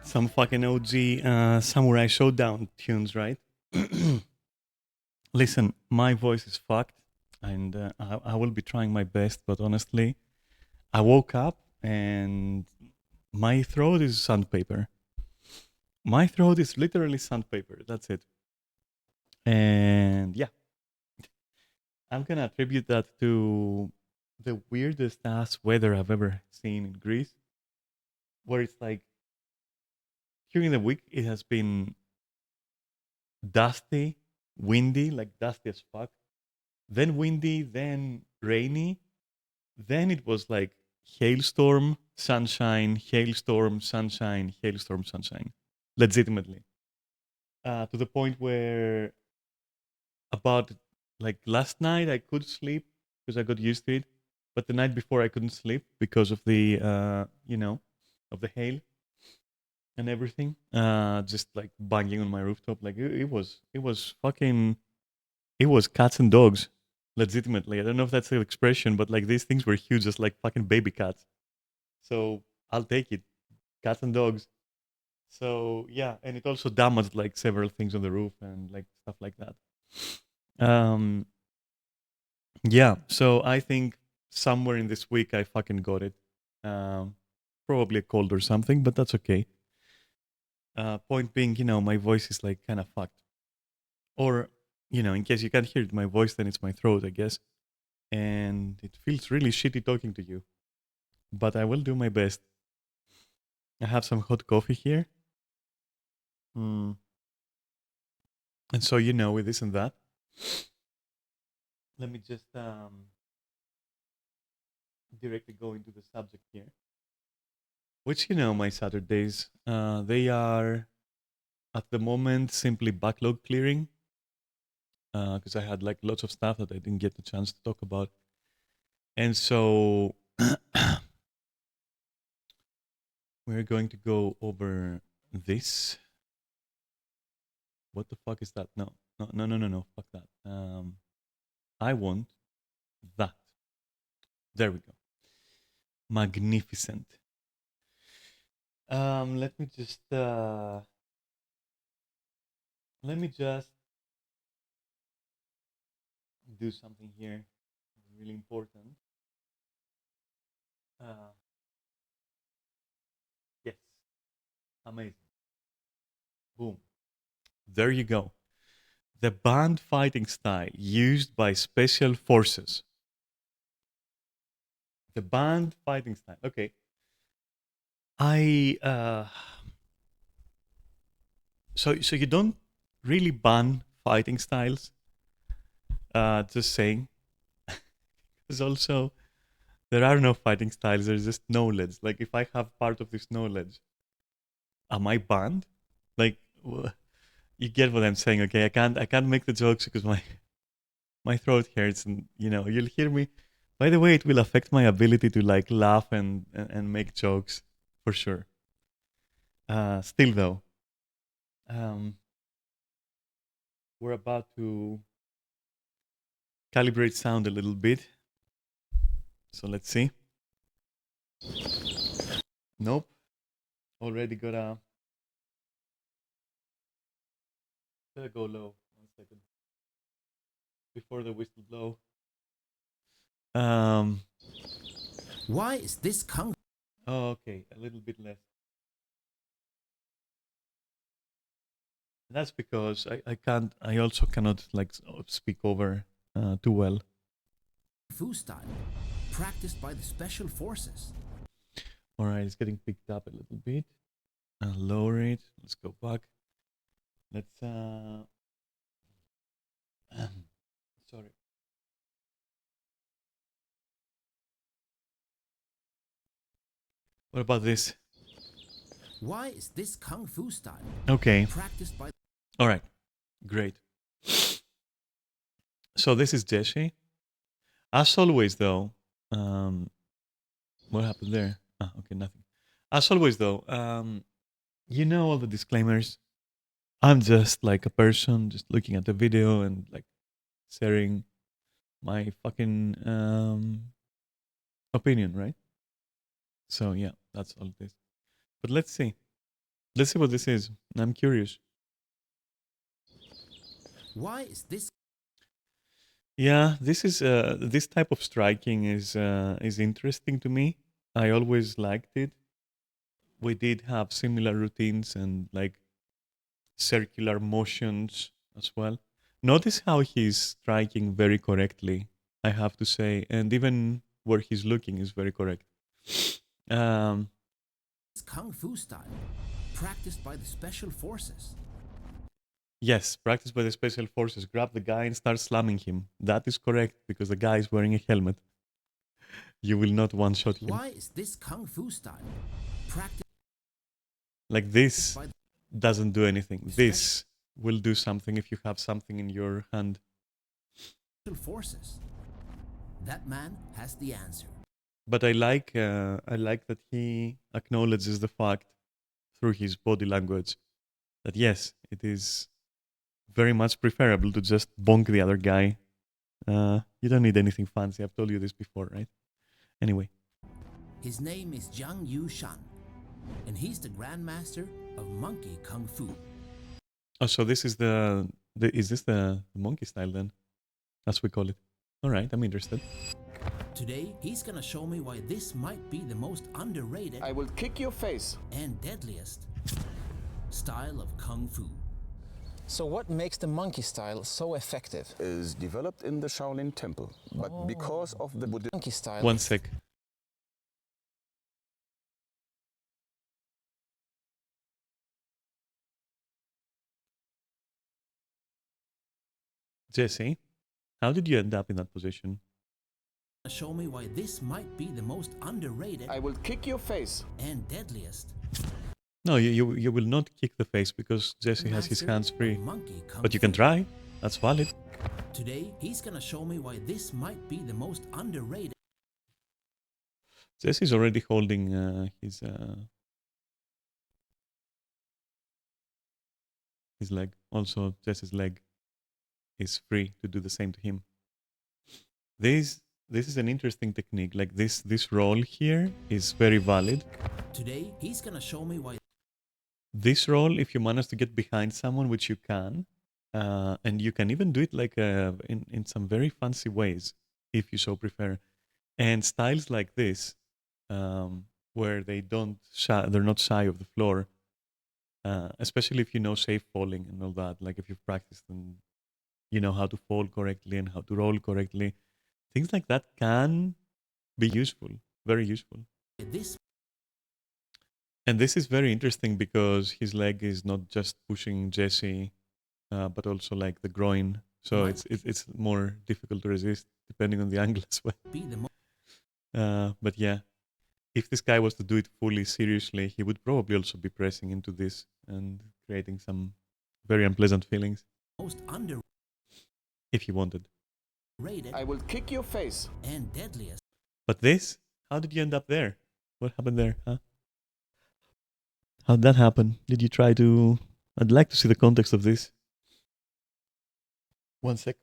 some fucking OG Samurai Showdown tunes, right? Listen, my voice is fucked, and I will be trying my best. But honestly, I woke up and my throat is sandpaper. My throat is literally sandpaper. That's it. And yeah, I'm gonna attribute that to the weirdest ass weather I've ever seen in Greece, where it's like during the week it has been dusty, windy, like dusty as fuck, then windy, then rainy, then it was like hailstorm, sunshine, hailstorm, sunshine, hailstorm, sunshine, legitimately. To the point where about like last night I could sleep because I got used to it, but the night before I couldn't sleep because of the of the hail and everything. Just like banging on my rooftop, like it was fucking it was cats and dogs, legitimately. I don't know if that's the expression, but like these things were huge, just like fucking baby cats. So I'll take it, cats and dogs. So yeah, and it also damaged like several things on the roof and like stuff like that. Um, yeah, so I think somewhere in this week I fucking got it. Um, Probably a cold or something, but that's okay. Point being, my voice is like kind of fucked. Or, in case you can't hear it, my voice, then it's my throat, I guess. And it feels really shitty talking to you, but I will do my best. I have some hot coffee here. Mm. And so, with this and that, let me just directly go into the subject here. Which, my Saturdays, they are at the moment simply backlog clearing because I had like lots of stuff that I didn't get the chance to talk about. And so we're going to go over this. What the fuck is that? No, no, no, no, no, no. Fuck that. I want that. There we go. Magnificent. Let me just do something here. Really important. Uh, yes, amazing. Boom. There you go. The band fighting style used by special forces. The band fighting style. Okay. I so you don't really ban fighting styles. Just saying. There's also there are no fighting styles. There's just knowledge. Like if I have part of this knowledge, am I banned? Like you get what I'm saying? Okay, I can't make the jokes because my throat hurts, and you'll hear me. By the way, it will affect my ability to like laugh and make jokes for sure. Still though, um, we're about to calibrate sound a little bit. So let's see. Nope. Already gotta go low. 1 second. Before the whistle blow. Um Why is this kung? oh, okay, a little bit less. That's because I also cannot like speak over too well. Fu style, practiced by the special forces. Alright, it's getting picked up a little bit. I'll lower it. Let's go back. Let's sorry. What about this? Why is this kung fu style? Okay. Practiced by Alright. Great. So this is Jesse. As always though, what happened there? Ah, okay, nothing. As always though, all the disclaimers. I'm just like a person just looking at the video and like sharing my fucking opinion, right? So yeah, that's all it is. But let's see. Let's see what this is. I'm curious. Why is this Yeah, this type of striking is interesting to me. I always liked it. We did have similar routines and like circular motions as well. Notice how he's striking very correctly, I have to say, and even where he's looking is very correct. Um, Kung Fu style, practiced by the Special Forces? yes, practice by the special forces. Grab the guy and start slamming him. That is correct because the guy is wearing a helmet. You will not one-shot him. Why is this Kung Fu style, practiced Like this by the doesn't do anything. This will do something if you have something in your hand. Special Forces? That man has the answer. But I like that he acknowledges the fact through his body language that yes, it is very much preferable to just bonk the other guy. You don't need anything fancy. I've told you this before, right? Anyway, His name is Zhang Yushan, and he's the Grandmaster of Monkey Kung Fu. oh, so this is is this the monkey style then, as we call it? All right, I'm interested. Today, he's gonna show me why this might be the most underrated I will kick your face. and deadliest style of Kung Fu. So what makes the monkey style so effective? Is developed in the Shaolin Temple, but because of the Buddhist Monkey style. One sec. Jesse, how did you end up in that position? Show me why this might be the most underrated I will kick your face. and deadliest No, you will not kick the face because Jesse has his master hands free. of Monkey Kung But you can Fu. try. That's valid. Today, he's gonna show me why this might be the most underrated Jesse's already holding his leg. Also, Jesse's leg is free to do the same to him. This is an interesting technique. Like this roll here is very valid. Today, he's gonna show me why This roll, if you manage to get behind someone, which you can, and you can even do it like in some very fancy ways, if you so prefer. And styles like this, where they're not shy of the floor, especially if you know safe falling and all that. Like if you've practiced and you know how to fall correctly and how to roll correctly, things like that can be useful, very useful. this And this is very interesting because his leg is not just pushing Jesse, but also like the groin. So it's more difficult to resist depending on the angle as well. be the most But yeah, if this guy was to do it fully seriously, he would probably also be pressing into this and creating some very unpleasant feelings underrated if he wanted. I will kick your face. and deadliest But this, how did you end up there? What happened there, huh? How'd that happen? Did you try to... I'd like to see the context of this. One sec.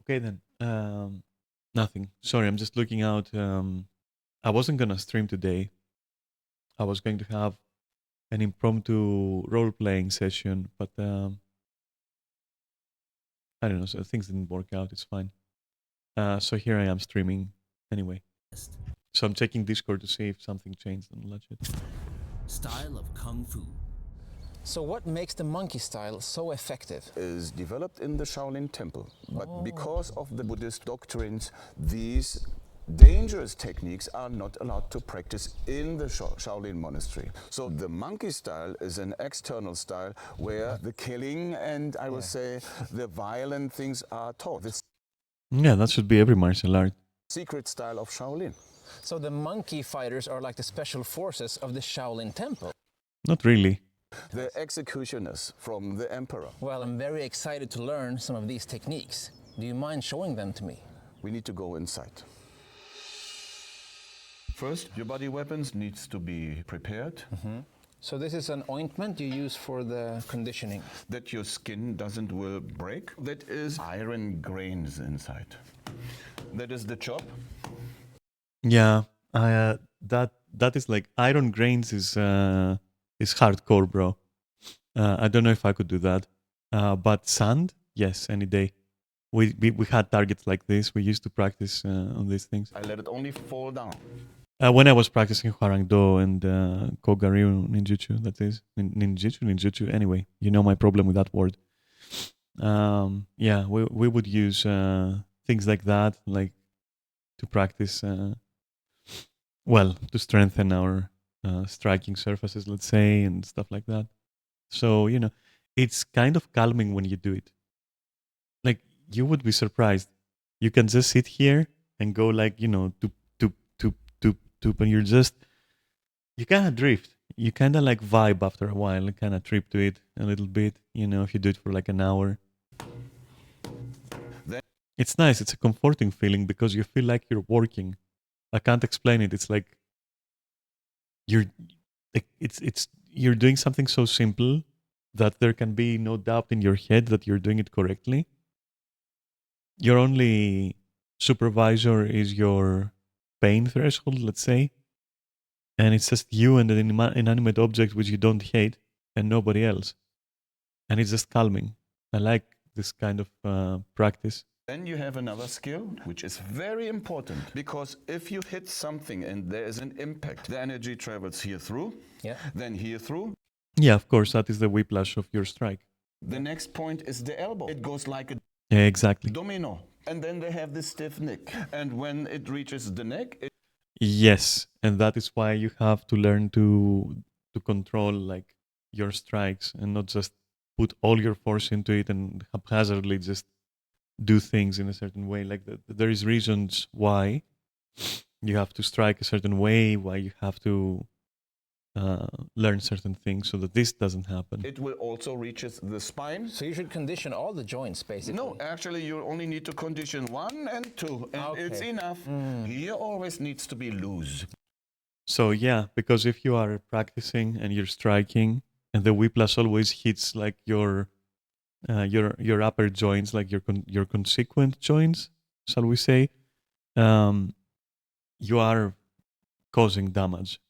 Okay then. Nothing. Sorry, I'm just looking out. I wasn't gonna stream today. I was going to have an impromptu role-playing session, but I don't know. So things didn't work out. It's fine. So here I am streaming anyway. So I'm checking Discord to see if something changed and all that shit. style of Kung Fu. So what makes the monkey style so effective? Is developed in the Shaolin Temple, but because of the Buddhist doctrines, these dangerous techniques are not allowed to practice in the Shaolin monastery. So the monkey style is an external style where the killing and I would say the violent things are taught. It's Yeah, that should be every martial art. secret style of Shaolin. So the monkey fighters are like the special forces of the Shaolin Temple. Not really. The executioners from the emperor. Well, I'm very excited to learn some of these techniques. Do you mind showing them to me? We need to go inside. First, your body weapons needs to be prepared, So this is an ointment you use for the conditioning. that your skin doesn't will break. That is iron grains inside. That is the chop. Yeah, that is like iron grains is hardcore, bro. I don't know if I could do that. But sand, yes, any day. We had targets like this. We used to practice on these things. I let it only fall down. When I was practicing Hwarang-Do and Kogaryu Ninjutsu, that is ninjutsu. Anyway, you know my problem with that word. Yeah, we would use things like that, like to practice. Well, to strengthen our striking surfaces, let's say, and stuff like that. So it's kind of calming when you do it. Like you would be surprised. You can just sit here and go like toop toop toop toop toop, and you kind of drift. You kind of like vibe after a while, and kind of trip to it a little bit. If you do it for like an hour. It's nice. It's a comforting feeling because you feel like you're working. I can't explain it. It's like you're doing something so simple that there can be no doubt in your head that you're doing it correctly. Your only supervisor is your pain threshold, let's say, and it's just you and an inanimate object which you don't hate and nobody else, and it's just calming. I like this kind of practice. Then you have another skill, which is very important, because if you hit something and there is an impact, the energy travels here through, then here through. Yeah, of course, that is the whiplash of your strike. The next point is the elbow. It goes like a exactly domino, and then they have this stiff neck, and when it reaches the neck, yes, and that is why you have to learn to control like your strikes and not just put all your force into it and haphazardly just do things in a certain way. Like there is reasons why you have to strike a certain way, why you have to learn certain things so that this doesn't happen. it will also reaches the spine. So you should condition all the joints, basically. No, actually, you only need to condition 1 and 2, and it's enough. Here always needs to be loose. So yeah, because if you are practicing and you're striking, and the whiplash always hits like your upper joints, like your consequent joints, shall we say, you are causing damage.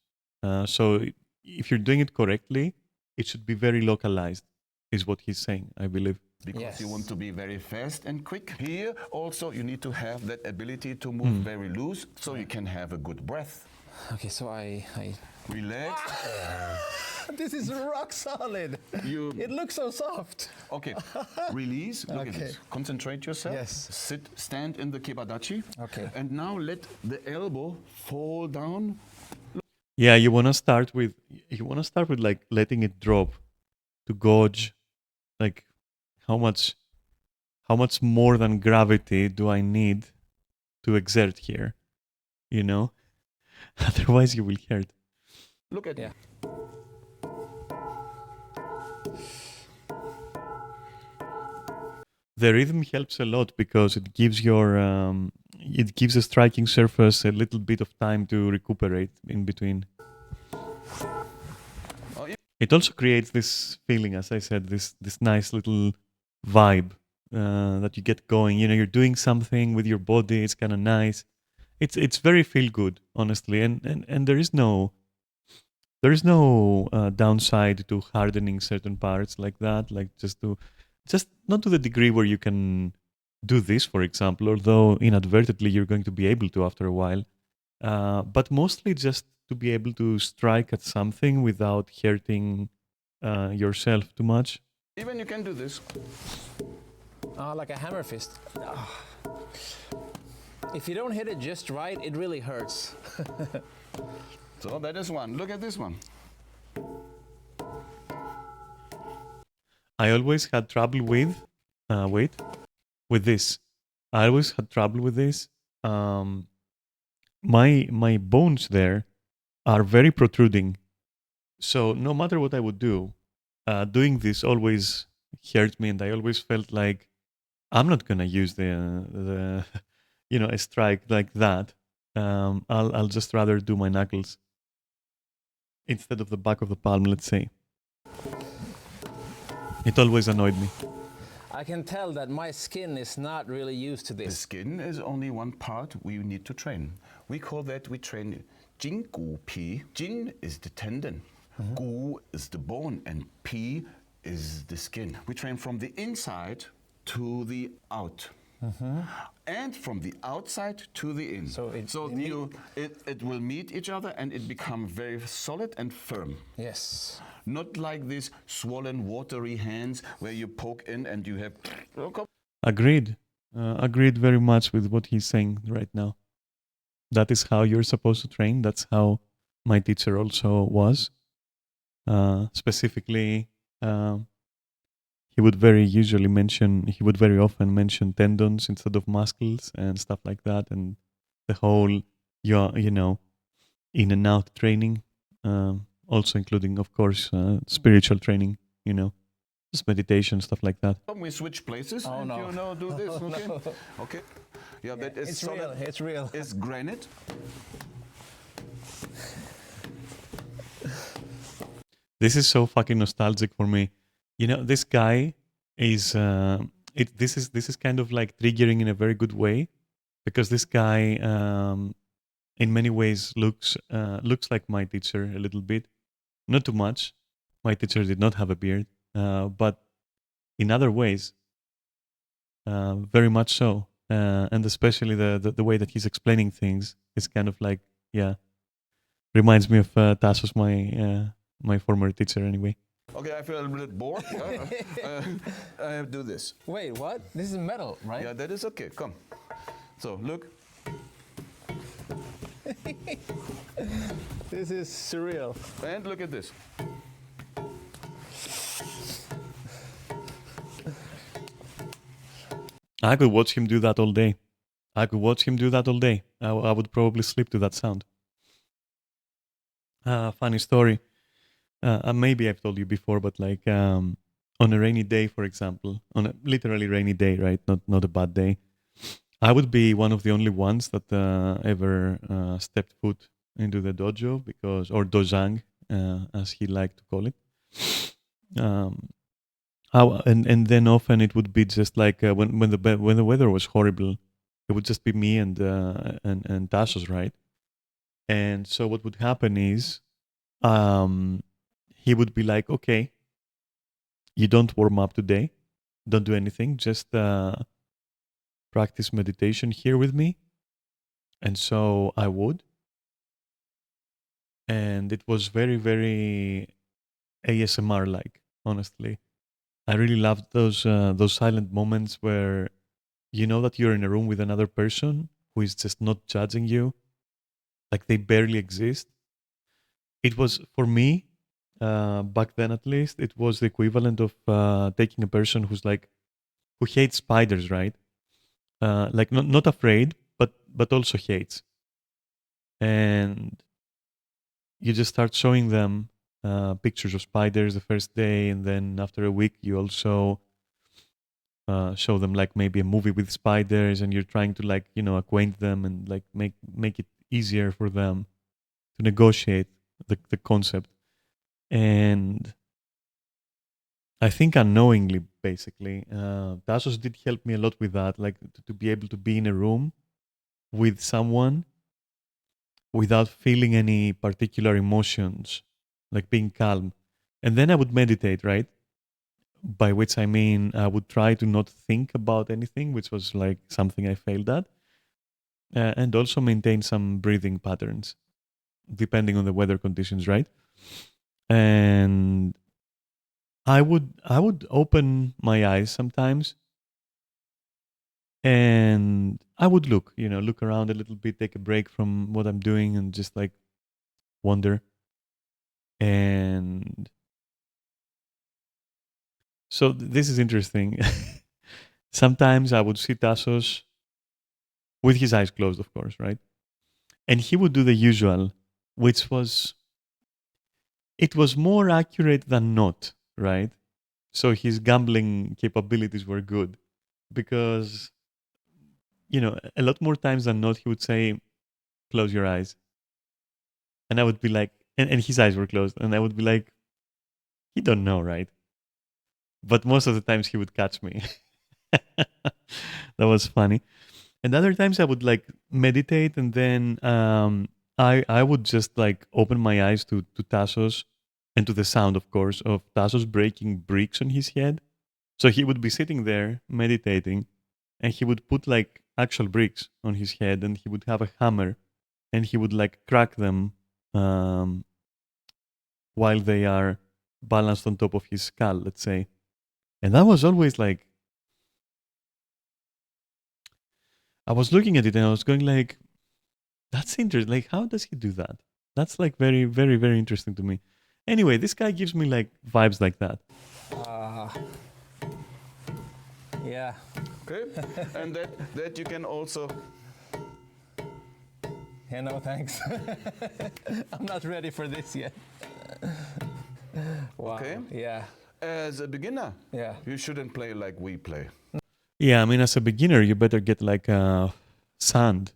So if you're doing it correctly, it should be very localized, is what he's saying, I believe. Because you want to be very fast and quick. Here also you need to have that ability to move very loose so you can have a good breath. Okay, so I Relax. This is rock solid. It looks so soft. Okay, release. Look at this. Concentrate yourself. Yes. Stand in the kebadachi. Okay. And now let the elbow fall down. Yeah, you wanna start with like letting it drop to gauge like how much more than gravity do I need to exert here? Otherwise you will hurt. Look at Yeah. The rhythm helps a lot because it gives the striking surface a little bit of time to recuperate in between. Oh, yeah. It also creates this feeling, as I said, this nice little vibe that you get going. You're doing something with your body. It's kind of nice. It's very feel good, honestly, and there is no downside to hardening certain parts like that. Like just not to the degree where you can do this, for example, although inadvertently you're going to be able to after a while. But mostly just to be able to strike at something without hurting yourself too much. Even you can do this. Like a hammer fist. If you don't hit it just right, it really hurts. So that is one. Look at this one. I always had trouble with this. I always had trouble with this. My bones there are very protruding. So no matter what I would do, doing this always hurt me, and I always felt like I'm not gonna use the a strike like that. I'll just rather do my knuckles instead of the back of the palm, let's say. It always annoyed me. I can tell that my skin is not really used to The this. skin is only one part we need to train. We call that, we train Jin Gu Pi. Jin is the tendon, Gu is the bone, and Pi is the skin. We train from the inside to the out. And from the outside to the in. So it will meet each other and it become very solid and firm. Yes. Not like these swollen, watery hands where you poke in and you have. Agreed. Agreed very much with what he's saying right now. That is how you're supposed to train. That's how my teacher also was. Specifically, he would very often mention tendons instead of muscles and stuff like that, and the whole, in and out training, also including, of course, spiritual training, just meditation, stuff like that. We switch places Oh, and no. do this, okay? Okay. Yeah, that is It's solid. real. It's real. It's granite. This is so fucking nostalgic for me. This guy is this is kind of like triggering in a very good way, because this guy in many ways looks like my teacher a little bit. Not too much. My teacher did not have a beard, but in other ways, very much so. And especially the way that he's explaining things is kind of like, reminds me of Tassos, my former teacher anyway. Okay, I feel a little bit bored. I do this. Wait, what? This is metal, right? Yeah, that is okay. Come. So, look. This is surreal. And look at this. I could watch him do that all day. I would probably sleep to that sound. Funny story. Maybe I've told you before, but like on a rainy day, for example, on a literally rainy day, right? Not a bad day. I would be one of the only ones that ever stepped foot into the dojo, or dojang, as he liked to call it. And then often it would be just like when the weather was horrible, it would just be me and Tassos, right? And so what would happen is, he would be like, okay, you don't warm up today, don't do anything, just practice meditation here with me. And so I would. And it was very, very ASMR-like, honestly. I really loved those silent moments where you know that you're in a room with another person who is just not judging you, like they barely exist. It was, for me, back then at least, it was the equivalent of taking a person who hates spiders, right? Like not afraid, but also hates. And you just start showing them pictures of spiders the first day, and then after a week you also show them like maybe a movie with spiders, and you're trying to acquaint them and like make it easier for them to negotiate the concept. And I think unknowingly, basically, Tassos did help me a lot with that, like to be able to be in a room with someone without feeling any particular emotions, like being calm. And then I would meditate, right? By which I mean I would try to not think about anything, which was like something I failed at, and also maintain some breathing patterns, depending on the weather conditions, right? And I would open my eyes sometimes, and I would look around a little bit, take a break from what I'm doing, and just like wonder. And so this is interesting. Sometimes I would see Tassos with his eyes closed, of course, right? And he would do the usual, which was, it was more accurate than not, right? So his gambling capabilities were good, because, a lot more times than not, he would say, close your eyes. And I would be like, and his eyes were closed, and I would be like, he don't know, right? But most of the times he would catch me. That was funny. And other times I would like meditate, and then I would just like open my eyes to Tassos and to the sound, of course, of Tassos breaking bricks on his head. So he would be sitting there meditating, and he would put like actual bricks on his head, and he would have a hammer, and he would like crack them um, while they are balanced on top of his skull, let's say. And that was always like, I was looking at it and I was going like, that's interesting. Like, how does he do that? That's like very, very, very interesting to me. Anyway, this guy gives me like vibes like that. Yeah. Okay, and that you can also. Yeah, no, thanks. I'm not ready for this yet. Wow. Okay. Yeah. As a beginner, Yeah. you shouldn't play like we play. Yeah, I mean, as a beginner, you better get like sand,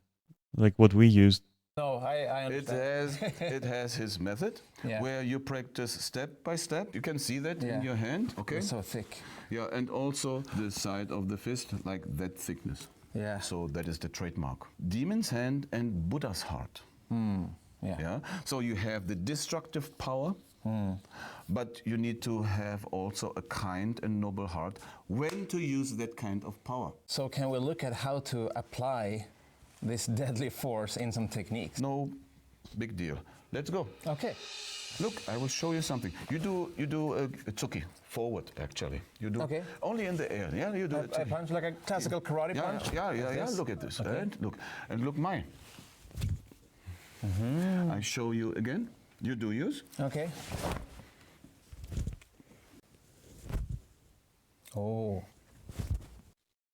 like what we used. No, I It understand. has his method Yeah. where you practice step by step. You can see that Yeah. in your hand. Okay. It's so thick. Yeah, and also the side of the fist, like that thickness. Yeah. So that is the trademark. Demon's hand and Buddha's heart. Yeah. Yeah. So you have the destructive power, but you need to have also a kind and noble heart when to use that kind of power. So can we look at how to apply this deadly force in some techniques? No big deal. Let's go. Okay. Look, I will show you something. You do a tsuki forward actually. You do Okay. only in the air. Yeah, you do it. I punch like a classical karate Yeah, punch? yeah. Yes. Look at this. Okay. And look mine. I show you again. You do yours. Okay. Oh.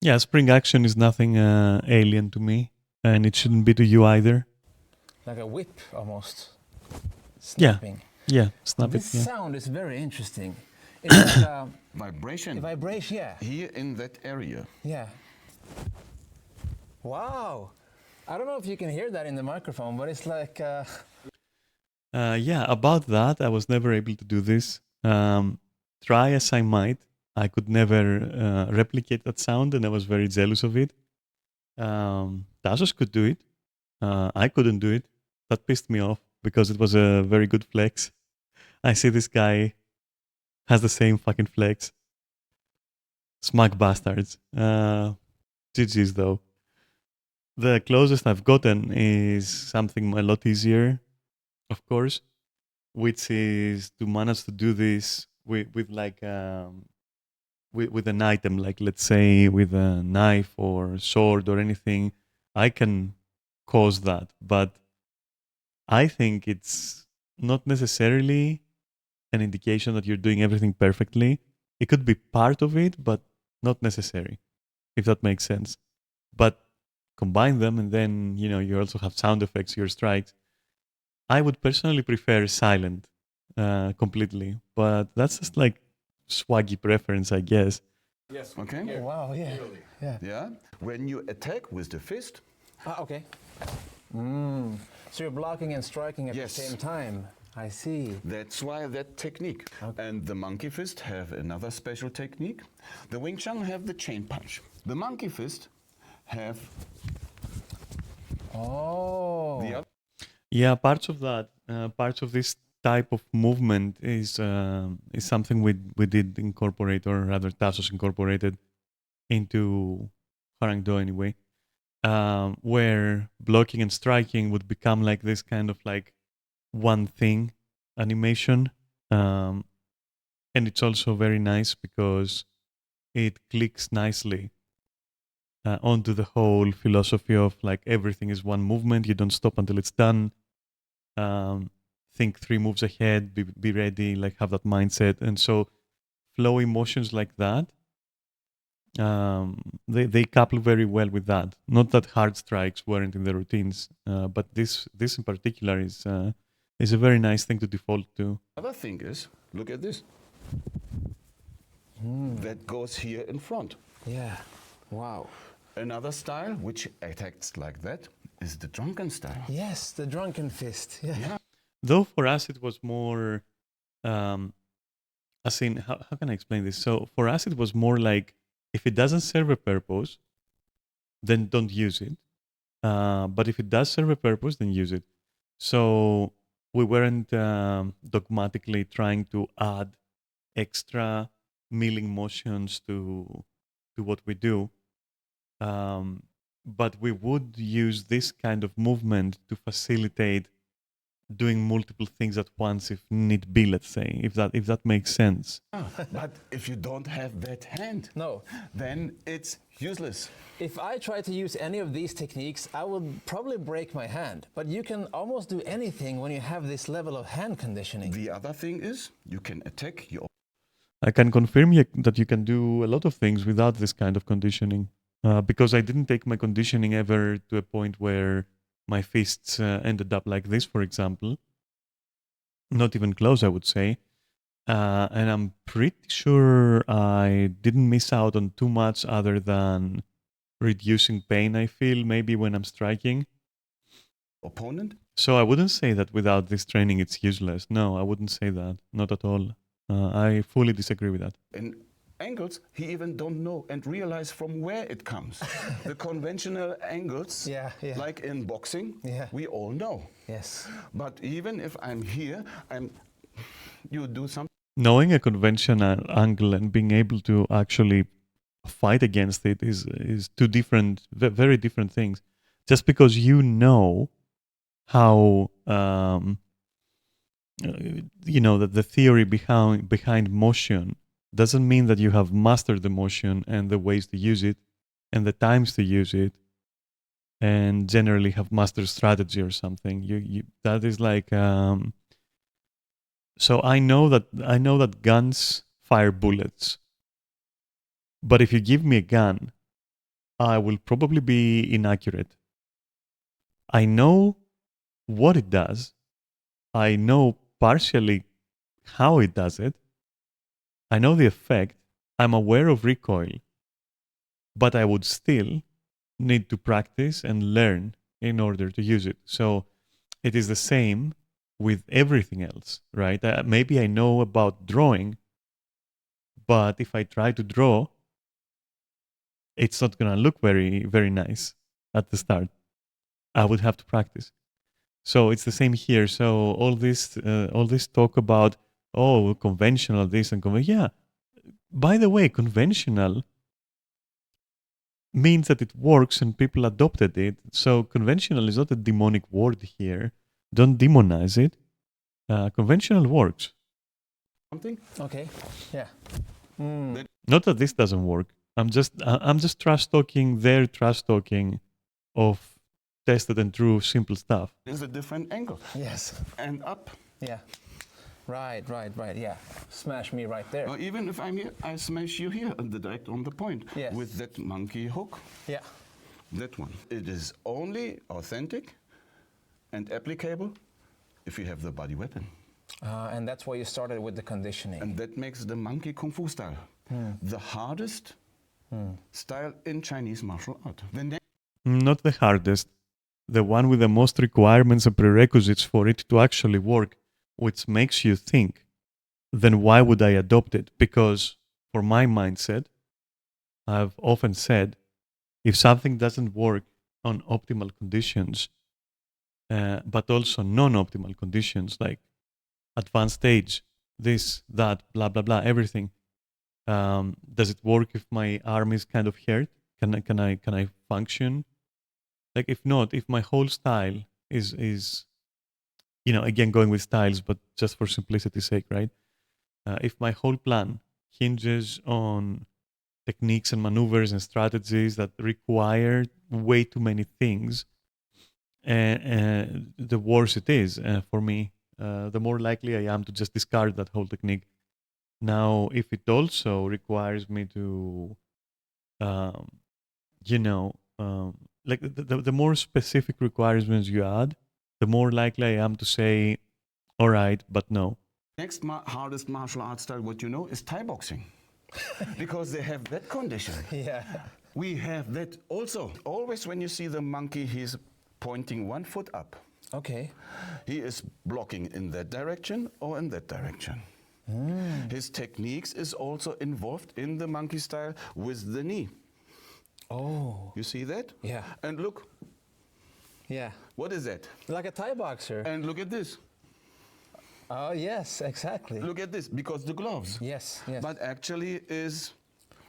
Yeah, spring action is nothing alien to me, and it shouldn't be to you either. Like a whip almost. Yeah. Snapping. Yeah, snap it. This Yeah. sound is very interesting. It's like a Vibration vibration, yeah. here in that area. Yeah. Wow. I don't know if you can hear that in the microphone, but it's like Yeah, about that, I was never able to do this. Try as I might, I could never replicate that sound, and I was very jealous of it. Tassos could do it. I couldn't do it. That pissed me off because it was a very good flex. I see this guy has the same fucking flex. Smug bastards. GG's though. The closest I've gotten is something a lot easier, of course, which is to manage to do this with like with an item, like let's say with a knife or sword or anything. I can cause that, but I think it's not necessarily an indication that you're doing everything perfectly. It could be part of it, but not necessary, if that makes sense. But combine them, and then you also have sound effects, your strikes. I would personally prefer silent completely, but that's just like swaggy preference, I guess. Okay? wow, yeah. Yeah. Yeah. When you attack with the fist, Okay. So you're blocking and striking at Yes. the same time. I see. that's why that technique. And the monkey fist have another special technique. The Wing Chun have the chain punch. The monkey fist have Oh. the other. Yeah, parts of that, parts of this type of movement is something we did incorporate, or rather Tassos incorporated into Harangdo anyway, where blocking and striking would become like this kind of like one thing animation. And it's also very nice because it clicks nicely onto the whole philosophy of like everything is one movement. You don't stop until it's done. Think 3 moves ahead, be ready, like have that mindset. And so flowy motions like that, they couple very well with that. Not that hard strikes weren't in the routines, but this in particular is a very nice thing to default to. Other thing is, look at this. That goes here in front. Yeah. Wow. Another style which attacks like that is the drunken style. Yes, the drunken fist. Yeah. Though for us it was more, as in, how can I explain this? So for us it was more like If it doesn't serve a purpose, then don't use it. But if it does serve a purpose, then use it. So we weren't dogmatically trying to add extra milling motions to what we do. But we would use this kind of movement to facilitate doing multiple things at once if need be, let's say, if that makes sense. But if you don't have that hand, No. then it's useless. If I try to use any of these techniques, I would probably break my hand. But you can almost do anything when you have this level of hand conditioning. The other thing is you can attack your I can confirm that you can do a lot of things without this kind of conditioning, because I didn't take my conditioning ever to a point where my fists ended up like this, for example. Not even close, I would say. And I'm pretty sure I didn't miss out on too much other than reducing pain I feel maybe when I'm striking. opponent. So I wouldn't say that without this training it's useless. No, I wouldn't say that. Not at all. I fully disagree with that. In angles, he even don't know and realize from where it comes. The conventional angles, Yeah, yeah. like in boxing, Yeah. we all know. Yes. But even if I'm here, you do something. Knowing a conventional angle and being able to actually fight against it is two different, very different things. Just because you know how that the theory behind motion doesn't mean that you have mastered the motion and the ways to use it and the times to use it and generally have mastered strategy or something. You that is like so I know that guns fire bullets. But if you give me a gun, I will probably be inaccurate. I know what it does. I know partially how it does it. I know the effect. I'm aware of recoil. But I would still need to practice and learn in order to use it. So it is the same with everything else, right? Maybe I know about drawing, but if I try to draw, it's not going to look very, very nice at the start. I would have to practice. So it's the same here. So all this talk about, conventional this and conventional. Yeah. By the way, conventional means that it works and people adopted it. So conventional is not a demonic word here. Don't demonize it. Conventional works. Something. Okay. Yeah. Not that this doesn't work. I'm just trash talking their trash talking of tested and true simple stuff. Is a different angle. Yes. And up. Yeah. Right. Yeah. Smash me right there. Or even if I'm here, I smash you here direct on the point. Yes. With that monkey hook. Yeah. That one. It is only authentic and applicable if you have the body weapon. And that's why you started with the conditioning. And that makes the monkey kung fu style the hardest style in Chinese martial art. The Not the hardest. The one with the most requirements and prerequisites for it to actually work, which makes you think, then why would I adopt it? Because for my mindset, I've often said, if something doesn't work on optimal conditions, but also non-optimal conditions, like advanced stage, this, that, blah, blah, blah, everything, does it work if my arm is kind of hurt? Can I function? Like if not, if my whole style is again going with styles, but just for simplicity's sake, right? If my whole plan hinges on techniques and maneuvers and strategies that require way too many things, the worse it is for me. The more likely I am to just discard that whole technique. Now, if it also requires me to, like the more specific requirements you add, the more likely I am to say, all right, but no. next hardest martial art style, what you know, is Thai boxing. Because they have that condition. Yeah. We have that also. Always when you see the monkey, he's pointing one foot up. Okay. He is blocking in that direction or in that direction. His techniques is also involved in the monkey style with the knee. Oh, You see that? yeah, And look, yeah. what is that? Like a Thai boxer. And look at this. Oh, yes, exactly. Look at this, because the gloves. Yes, yes. But actually is,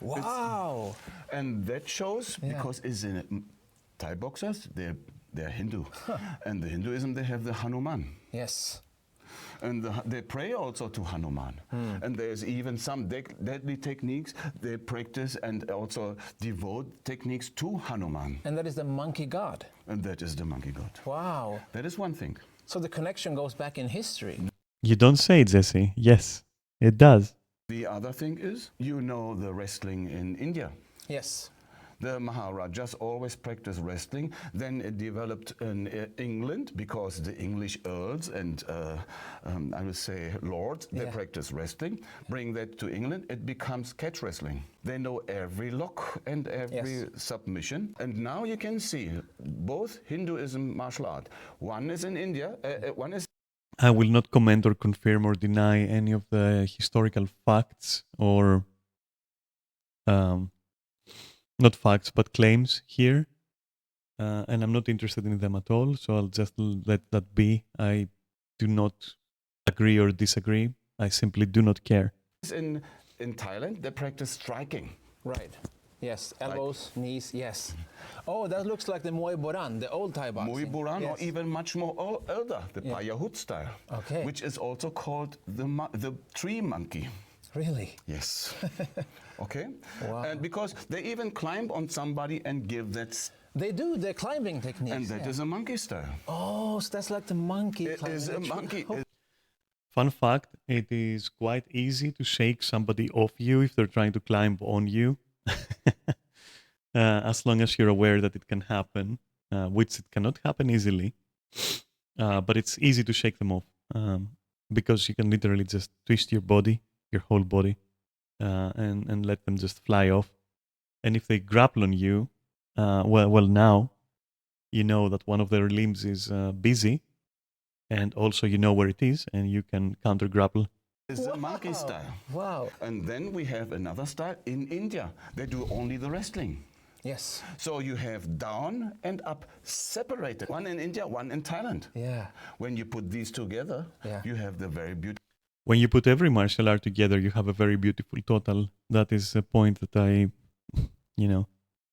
Wow. and that shows, Yeah. because is in Thai boxers, they're Hindu. And the Hinduism, they have the Hanuman. Yes. And they pray also to Hanuman. And there's even some deadly techniques they practice and also devote techniques to Hanuman. And that is the monkey god. And that is the monkey god. Wow. That is one thing. So the connection goes back in history. You don't say it, Jesse. Yes, it does. The other thing is, you know the wrestling in India. Yes. The Maharajas always practiced wrestling. Then it developed in England because the English earls and I would say lords, they Yeah. practice wrestling. Bring that to England, it becomes catch wrestling. They know every lock and every submission. And now you can see both Hinduism, martial art. One is in India, one is I will not comment or confirm or deny any of the historical facts or not facts but claims here, and I'm not interested in them at all, so I'll just let that be. I do not agree or disagree. I simply do not care. in Thailand, they practice striking. Right. Yes. Elbows, knees, yes. Oh, that looks like the Muay Boran, the old Thai boxing. Muay Boran, or Yes. even much more older, the Payahut style, Okay. which is also called the tree monkey. Really? Yes. Okay? Wow. And because they even climb on somebody and give that, They do the climbing techniques. and that is a monkey style. Oh, so that's like the monkey It climbing. is a monkey. Fun fact, it is quite easy to shake somebody off you if they're trying to climb on you. As long as you're aware that it can happen, which it cannot happen easily. But it's easy to shake them off because you can literally just twist your body, your whole body, and let them just fly off. And if they grapple on you, well, now you know that one of their limbs is busy, and also you know where it is, and you can counter grapple. It's a monkey style. Wow. And then we have another style in India. They do only the wrestling. Yes. So you have down and up separated. One in India, one in Thailand. Yeah. When you put these together, Yeah. you have the very beautiful When you put every martial art together, you have a very beautiful total. That is a point that I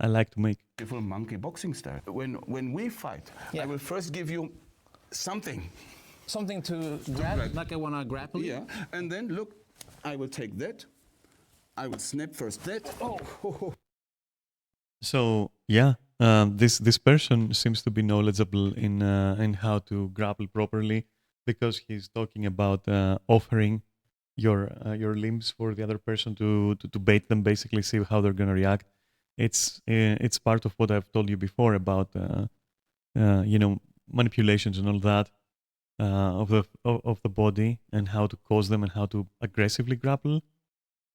like to make. monkey boxing style. When we fight, Yeah. I will first give you something. Something to grab, like I want to grapple you. Yeah. And then look, I will take that. I will snap first that. Oh. So yeah, this person seems to be knowledgeable in how to grapple properly, because he's talking about offering your limbs for the other person to bait them, basically see how they're gonna react. It's part of what I've told you before about manipulations and all that of the body, and how to cause them and how to aggressively grapple.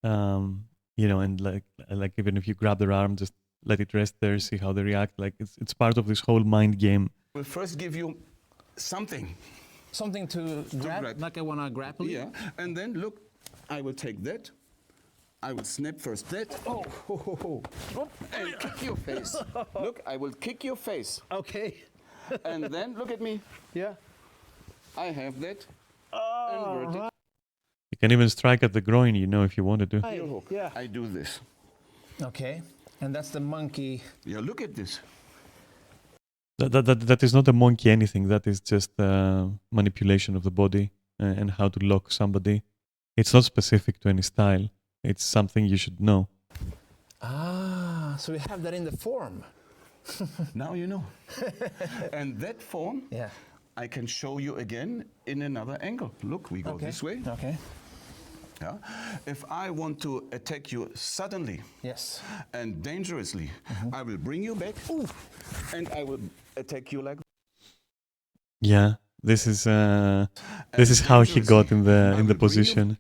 And like even if you grab their arm, just let it rest there, see how they react. Like it's part of this whole mind game. I will first give you something. Something to grab, like I want to grapple you. Yeah. And then look, I will take that. I will snap first that. Oh. And kick your face. Look, I will kick your face. Okay. And then look at me. Yeah. I have that. Inverted. You can even strike at the groin, if you wanted to. Heel hook. Yeah. I do this. Okay. And that's the monkey. Yeah, look at this. That is not a monkey anything. That is just manipulation of the body and how to lock somebody. It's not specific to any style. It's something you should know. Ah, so we have that in the form. Now you know. And that form, Yeah. I can show you again in another angle. Look, we go Okay. this way. Okay. Yeah. If I want to attack you suddenly Yes. and dangerously, I will bring you back, and I will attack you like Yeah, this is how he got in the position.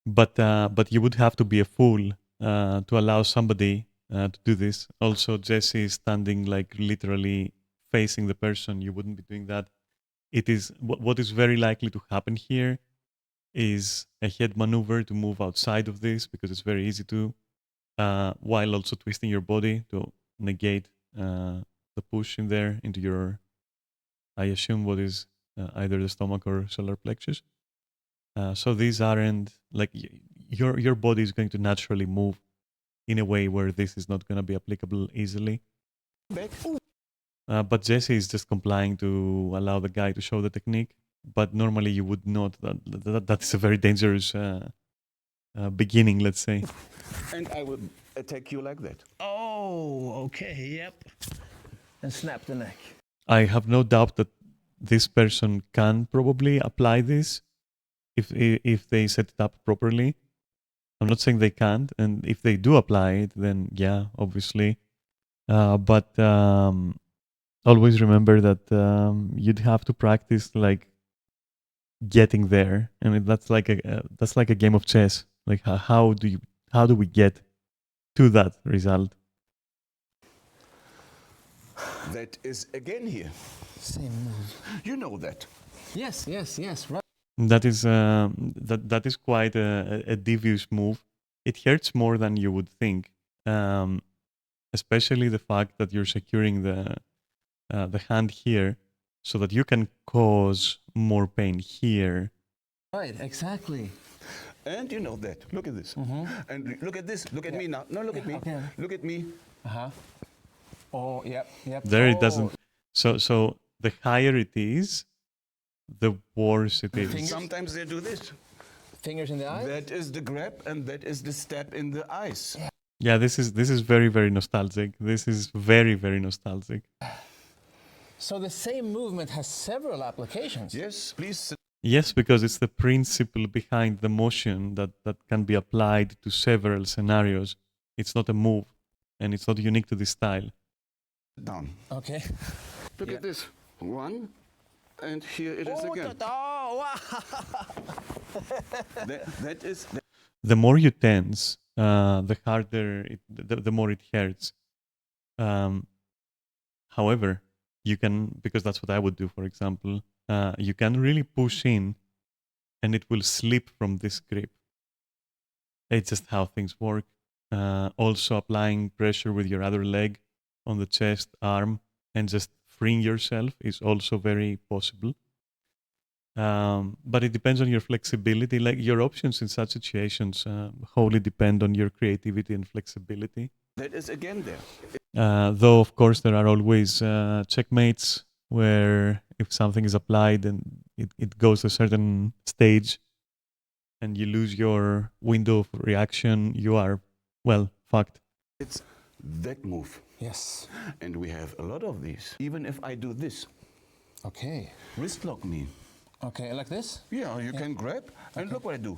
But you would have to be a fool to allow somebody to do this. Also, Jesse is standing like literally facing the person. You wouldn't be doing that. It is what is very likely to happen here is a head maneuver to move outside of this because it's very easy to, while also twisting your body to negate the push in there into your, I assume, what is either the stomach or solar plexus. So these aren't like your body is going to naturally move in a way where this is not going to be applicable easily. Back. But Jesse is just complying to allow the guy to show the technique. But normally you would note that is a very dangerous beginning, let's say. And I will attack you like that. Oh, okay, yep. And snap the neck. I have no doubt that this person can probably apply this if they set it up properly. I'm not saying they can't, and if they do apply it, then yeah, obviously. But always remember that you'd have to practice like getting there, and that's like a game of chess. Like how do we get to that result? That is again here. Same move. You know that. Yes, right. That is quite a devious move. It hurts more than you would think, especially the fact that you're securing the hand here, so that you can cause more pain here. Right, exactly. And you know that. Look at this. And look at this. Look at me now. No, look at me. Okay. Look at me. Uh-huh. Oh, yep. There it Oh, doesn't. So the higher it is, the worse it is. Fingers? Sometimes they do this. Fingers in the eye? That is the grab, and that is the stab in the eyes. Yeah, this is very, very nostalgic. This is very, very nostalgic. So the same movement has several applications. Yes, please sit. Yes, because it's the principle behind the motion that can be applied to several scenarios. It's not a move, and it's not unique to this style. Down. Okay. Look at this. One, and here it is again. Oh, wow. That is. The more you tense, the harder, the more it hurts. However, you can, because that's what I would do, for example, you can really push in and it will slip from this grip. It's just how things work. Also applying pressure with your other leg on the chest, arm, and just freeing yourself is also very possible. But it depends on your flexibility. Like your options in such situations wholly depend on your creativity and flexibility. That is again there. Though, of course, there are always checkmates where if something is applied and it goes to a certain stage and you lose your window of reaction, you are, well, fucked. It's that move. Yes. And we have a lot of these. Even if I do this, Okay. wrist lock me. Okay, like this? Yeah, you can grab, and look what I do.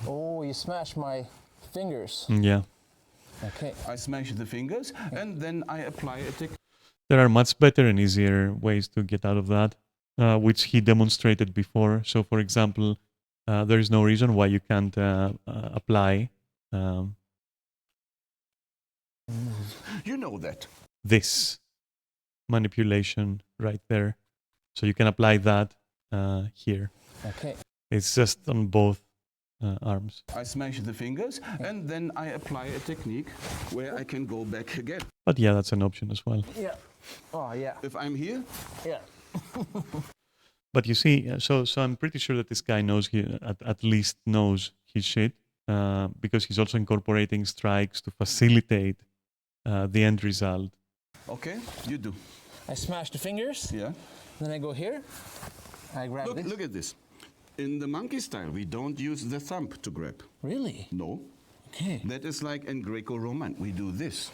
Oh, you smash my fingers. Yeah. Okay. I smash the fingers, and then I apply a technique. There are much better and easier ways to get out of that, which he demonstrated before. So, for example, there is no reason why you can't apply You know that. this manipulation right there. So you can apply that here. Okay. It's just on both arms. I smash the fingers, and then I apply a technique where I can go back again. But yeah, that's an option as well. Yeah. Oh, yeah. If I'm here, Yeah. But you see, so I'm pretty sure that this guy knows at least knows his shit because he's also incorporating strikes to facilitate the end result. okay, you do. I smash the fingers. Yeah. Then I go here. I grab this. Look at this. In the monkey style, we don't use the thumb to grab. Really? No. Okay. That is like in Greco-Roman. We do this.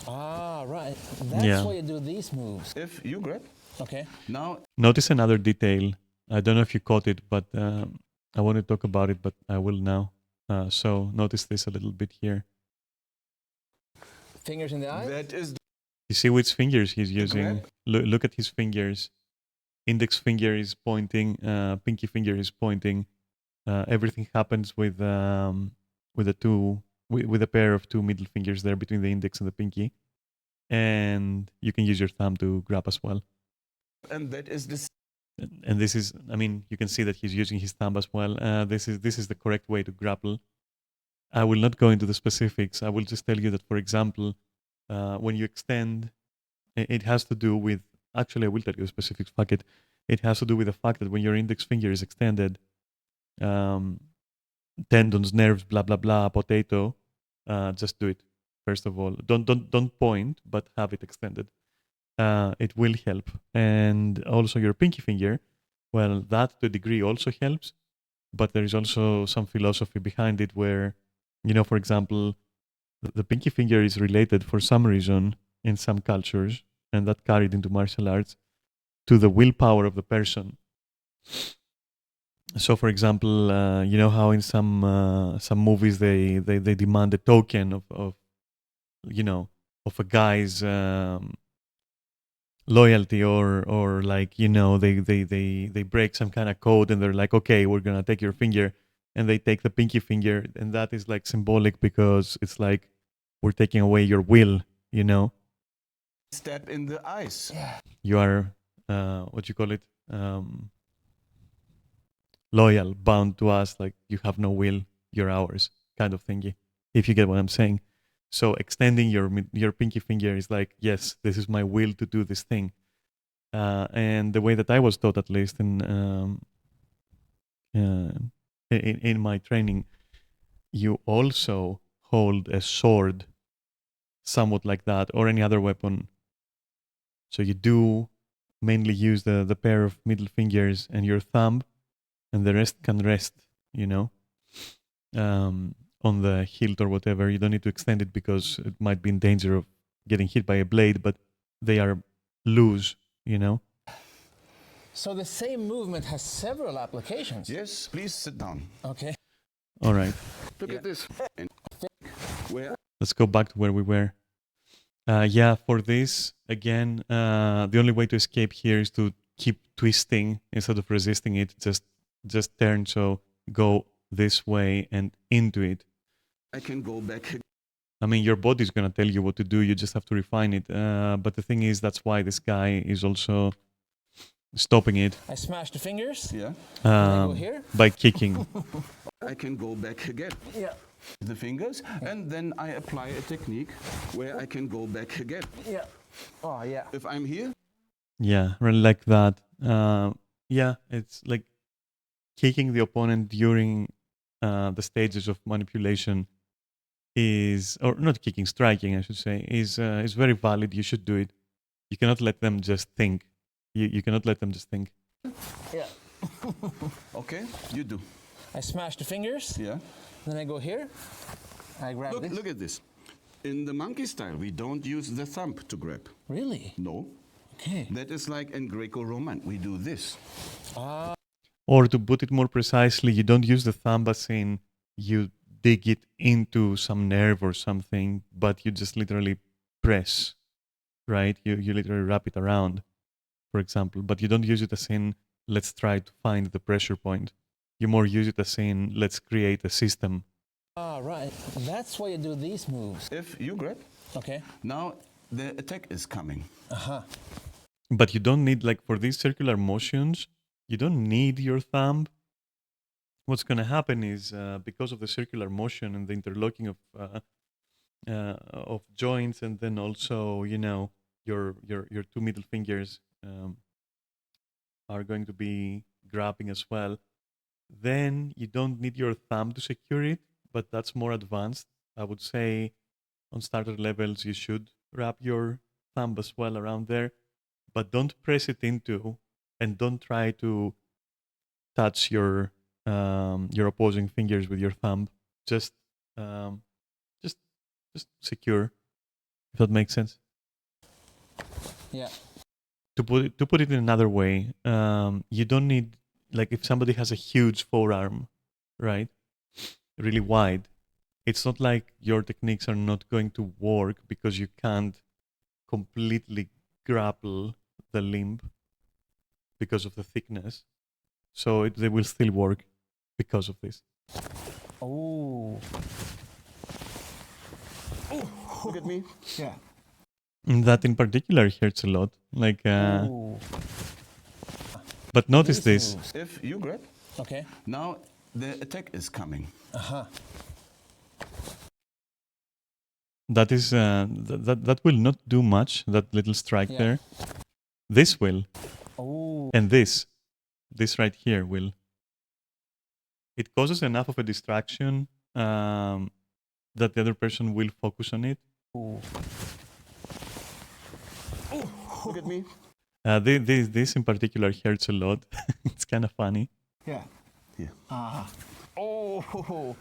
Ah, right. That's Yeah. why you do these moves. If you grab, Okay. now Notice another detail. I don't know if you caught it, but I want to talk about it, but I will now. So notice this a little bit here. Fingers in the eye. that is You see which fingers he's using? grab? Look at his fingers. Index finger is pointing, pinky finger is pointing. Everything happens with a pair of two middle fingers there between the index and the pinky, and you can use your thumb to grab as well. and that is the and this is, I mean, you can see that he's using his thumb as well. This is the correct way to grapple. I will not go into the specifics. I will just tell you that, for example, when you extend, it has to do with, actually I will tell you the specifics, fuck it. It has to do with the fact that when your index finger is extended, tendons, nerves, blah, blah, blah, potato, just do it, first of all. Don't point, but have it extended. It will help. And also your pinky finger, well, that to a degree also helps, but there is also some philosophy behind it where, you know, for example, the pinky finger is related for some reason in some cultures, and that carried into martial arts, to the willpower of the person. So, for example, you know how in some movies they demand a token of you know, of a guy's loyalty, or like, you know, they break some kind of code and they're like, okay, we're gonna take your finger, and they take the pinky finger, and that is like symbolic because it's like we're taking away your will, you know. Step in the eyes. You are what you call it, loyal, bound to us, like you have no will, you're ours, kind of thingy, if you get what I'm saying. So extending your pinky finger is like, yes, this is my will to do this thing. And the way that I was taught, at least in my training, you also hold a sword somewhat like that, or any other weapon. So you do mainly use the pair of middle fingers and your thumb, and the rest can rest, you know, on the hilt or whatever. You don't need to extend it because it might be in danger of getting hit by a blade, but they are loose, you know. So the same movement has several applications. Yes, please sit down. Okay. All right, Look at this. And where let's go back to where we were. Yeah, for this, again, the only way to escape here is to keep twisting instead of resisting it. Just turn, so go this way and into it. I can go back. I mean, your body's going to tell you what to do. You just have to refine it. But the thing is, that's why this guy is also stopping it I smash the fingers. Yeah. Go here. by kicking. I can go back again. Yeah. The fingers, and then I apply a technique where I can go back again. Yeah. Oh, yeah. If I'm here, Yeah, really like that. Yeah, it's like kicking the opponent during the stages of manipulation is, or not kicking, striking, I should say, is very valid. You should do it. You cannot let them just think. You cannot let them just think. Yeah. okay, you do. I smash the fingers. Yeah. Then I go here. I grab this. Look at this. In the monkey style, we don't use the thumb to grab. Really? No. Okay. That is like in Greco-Roman. We do this. Or to put it more precisely, you don't use the thumb as in you dig it into some nerve or something, but you just literally press, right? You literally wrap it around, for example, but you don't use it as in let's try to find the pressure point. You more use it as in let's create a system. Ah, right. That's why you do these moves. If you grab, Okay. now the attack is coming. But you don't need, like, for these circular motions, you don't need your thumb. What's going to happen is because of the circular motion and the interlocking of joints, and then also, you know, your two middle fingers are going to be grabbing as well. Then you don't need your thumb to secure it, but that's more advanced. I would say on starter levels you should wrap your thumb as well around there, but don't press it into, and don't try to touch your opposing fingers with your thumb. Just secure, if that makes sense. Yeah. To put it in another way, you don't need, like, if somebody has a huge forearm, right, really wide, it's not like your techniques are not going to work because you can't completely grapple the limb because of the thickness. So they will still work because of this. Oh. Look at me. Yeah. And that in particular hurts a lot. Like, Ooh. But notice These this. moves. If you grab, Okay. now the attack is coming. That is that will not do much. That little strike Yeah. there. This will, Oh. and this right here will. It causes enough of a distraction that the other person will focus on it. Look at me. This in particular hurts a lot. It's kind of funny. Yeah. Here. Oh.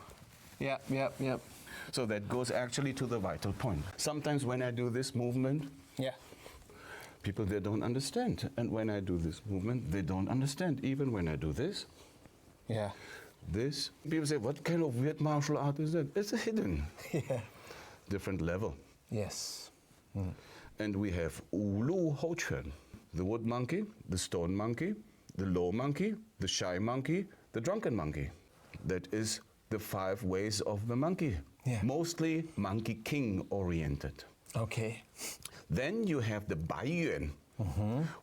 Yep. So that goes actually to the vital point. Sometimes when I do this movement, Yeah. people they don't understand. And when I do this movement, they don't understand. Even when I do this, Yeah. this, people say, what kind of weird martial art is that? It's a hidden, Yeah. different level. Yes. And we have Ulu Ho-Chuen, the wood monkey, the stone monkey, the low monkey, the shy monkey, the drunken monkey. That is the 5 ways of the monkey. Yeah. Mostly monkey king oriented. Okay. Then you have the Baiyuan,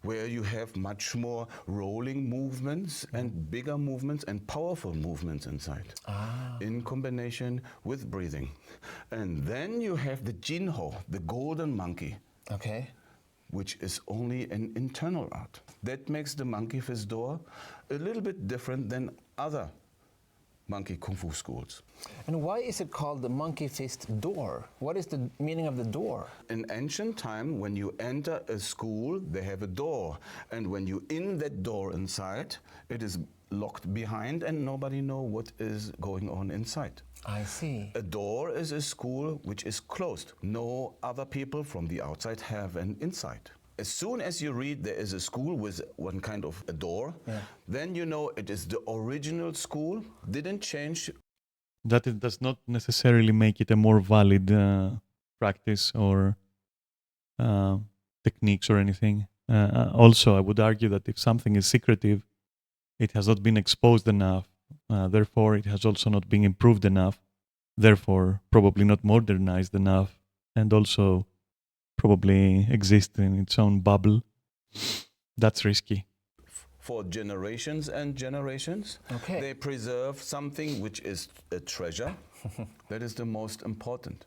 where you have much more rolling movements and bigger movements and powerful movements inside, in combination with breathing. And then you have the Jinho, the golden monkey, Okay. which is only an internal art. That makes the monkey fist door a little bit different than other monkey kung fu schools. And why is it called the monkey fist door? What is the meaning of the door? In ancient time, when you enter a school, they have a door. And when you in that door inside, it is locked behind and nobody know what is going on inside. I see. A door is a school which is closed. No other people from the outside have an inside. As soon as you read there is a school with one kind of a door, then you know it is the original school, didn't change. That it does not necessarily make it a more valid practice or techniques or anything. Also, I would argue that if something is secretive, it has not been exposed enough. Therefore, it has also not been improved enough. Therefore, probably not modernized enough, and also probably exists in its own bubble. That's risky. For generations and generations. Okay. They preserve something which is a treasure. That is the most important.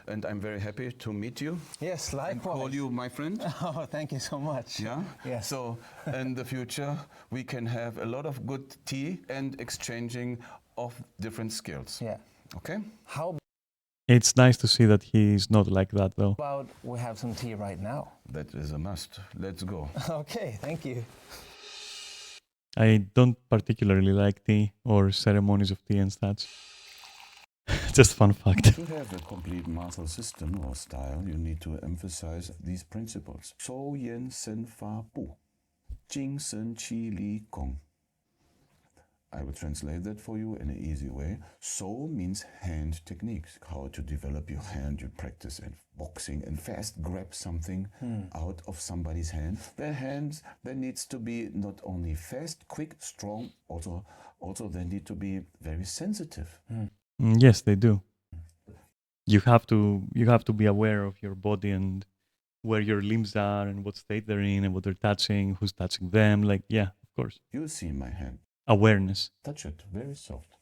And I'm very happy to meet you. Yes, And likewise. call you my friend. Oh, thank you so much. Yeah? Yes. So in the future, we can have a lot of good tea and exchanging of different skills. Yeah. Okay? How It's nice to see that he's not like that, though. about we have some tea right now? That is a must. Let's go. Okay, thank you. I don't particularly like tea or ceremonies of tea and such. Just fun fact. To have a complete martial system or style, you need to emphasize these principles. Shou Yan Sen Fa Bu, Jing Sen Qi Li Gong. I will translate that for you in an easy way. So means hand techniques, how to develop your hand, you practice in boxing and fast grab something out of somebody's hand. Their hands, there needs to be not only fast, quick, strong, also they need to be very sensitive. Yes, they do. You have to be aware of your body and where your limbs are and what state they're in and what they're touching, who's touching them. Like, yeah, of course. You see my hand. Awareness. Touch it, very soft.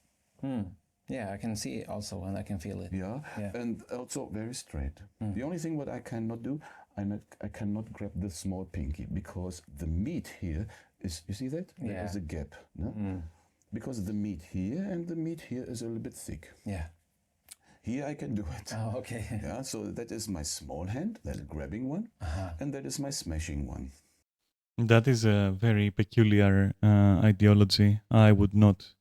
Yeah, I can see it also and I can feel it. Yeah, Yeah. and also very straight. The only thing what I cannot do, I cannot grab the small pinky because the meat here is, you see that? There Yeah. is a gap, no? Because the meat here and the meat here is a little bit thick. Yeah. Here I can do it. Oh, okay. Yeah, so that is my small hand, that grabbing one, and that is my smashing one. That is a very peculiar ideology. I would not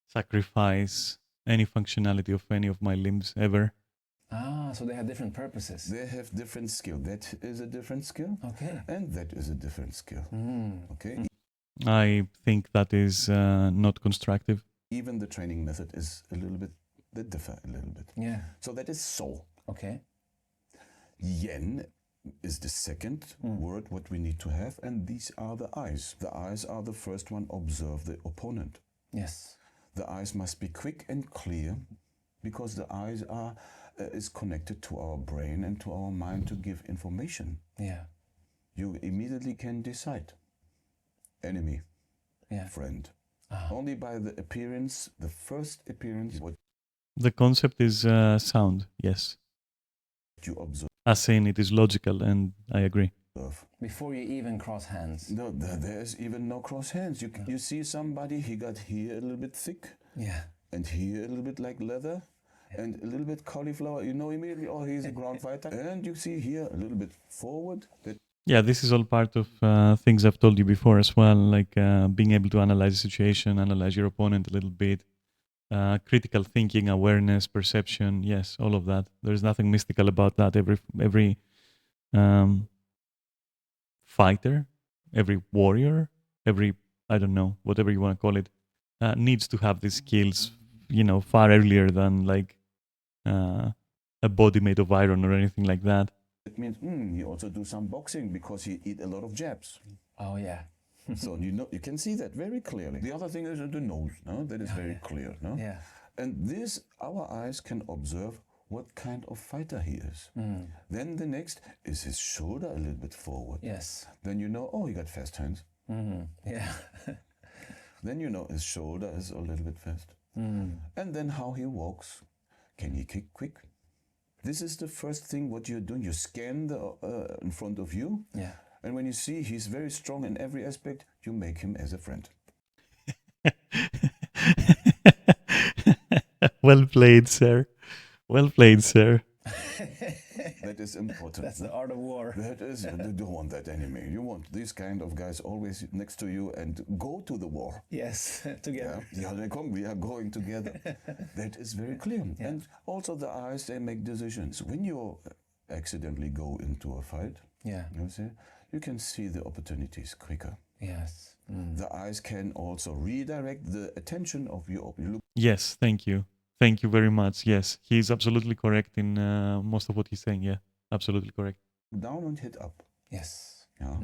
sacrifice any functionality of any of my limbs ever. Ah, so they have different purposes. They have different skill. That is a different skill, Okay. and that is a different skill. Okay? I think that is not constructive. Even the training method is a little bit, they differ a little bit. Yeah. So that is so. Okay. Yen is the second word what we need to have, and these are the eyes. The eyes are the first one, observe the opponent. Yes. The eyes must be quick and clear because the eyes are is connected to our brain and to our mind to give information. Yeah. You immediately can decide. enemy, Yeah. friend. Only by the appearance, the first appearance, what The concept is sound, yes. you observe. As in, it is logical, and I agree. Before you even cross hands. No, there's even no cross hands. You see somebody, he got here a little bit thick, Yeah. and here a little bit like leather, and a little bit cauliflower. You know immediately, oh, he's a ground fighter. And you see here a little bit forward. That Yeah, this is all part of things I've told you before as well, like being able to analyze the situation, analyze your opponent a little bit, critical thinking, awareness, perception. Yes, all of that. There's nothing mystical about that. Every fighter, every warrior, every, I don't know, whatever you want to call it, needs to have these skills, far earlier than like a body made of iron or anything like that. means he also do some boxing because he eat a lot of jabs. Oh, yeah. So you can see that very clearly. The other thing is the nose. No, that is very clear. No, Yeah. and this our eyes can observe what kind of fighter he is. Then the next is his shoulder a little bit forward. Yes. Then you know, oh, he got fast hands. Yeah. Then you know his shoulder is a little bit fast. And then how he walks. Can he kick quick? This is the first thing what you're doing. You scan the in front of you. Yeah. And when you see he's very strong in every aspect, you make him as a friend. Well played, sir. Well played, sir. That is important. That's the art of war. That is, you don't want that enemy. You want these kind of guys always next to you and go to the war. Yes, together. Yeah, they come, we are going together. That is very clear. And also the eyes, they make decisions. When you accidentally go into a fight, Yeah. you can see the opportunities quicker. Yes. The eyes can also redirect the attention of you look Yes, thank you. Thank you very much. Yes, he's absolutely correct in most of what he's saying. Yeah, absolutely correct. down and hit up. Yes. Yeah.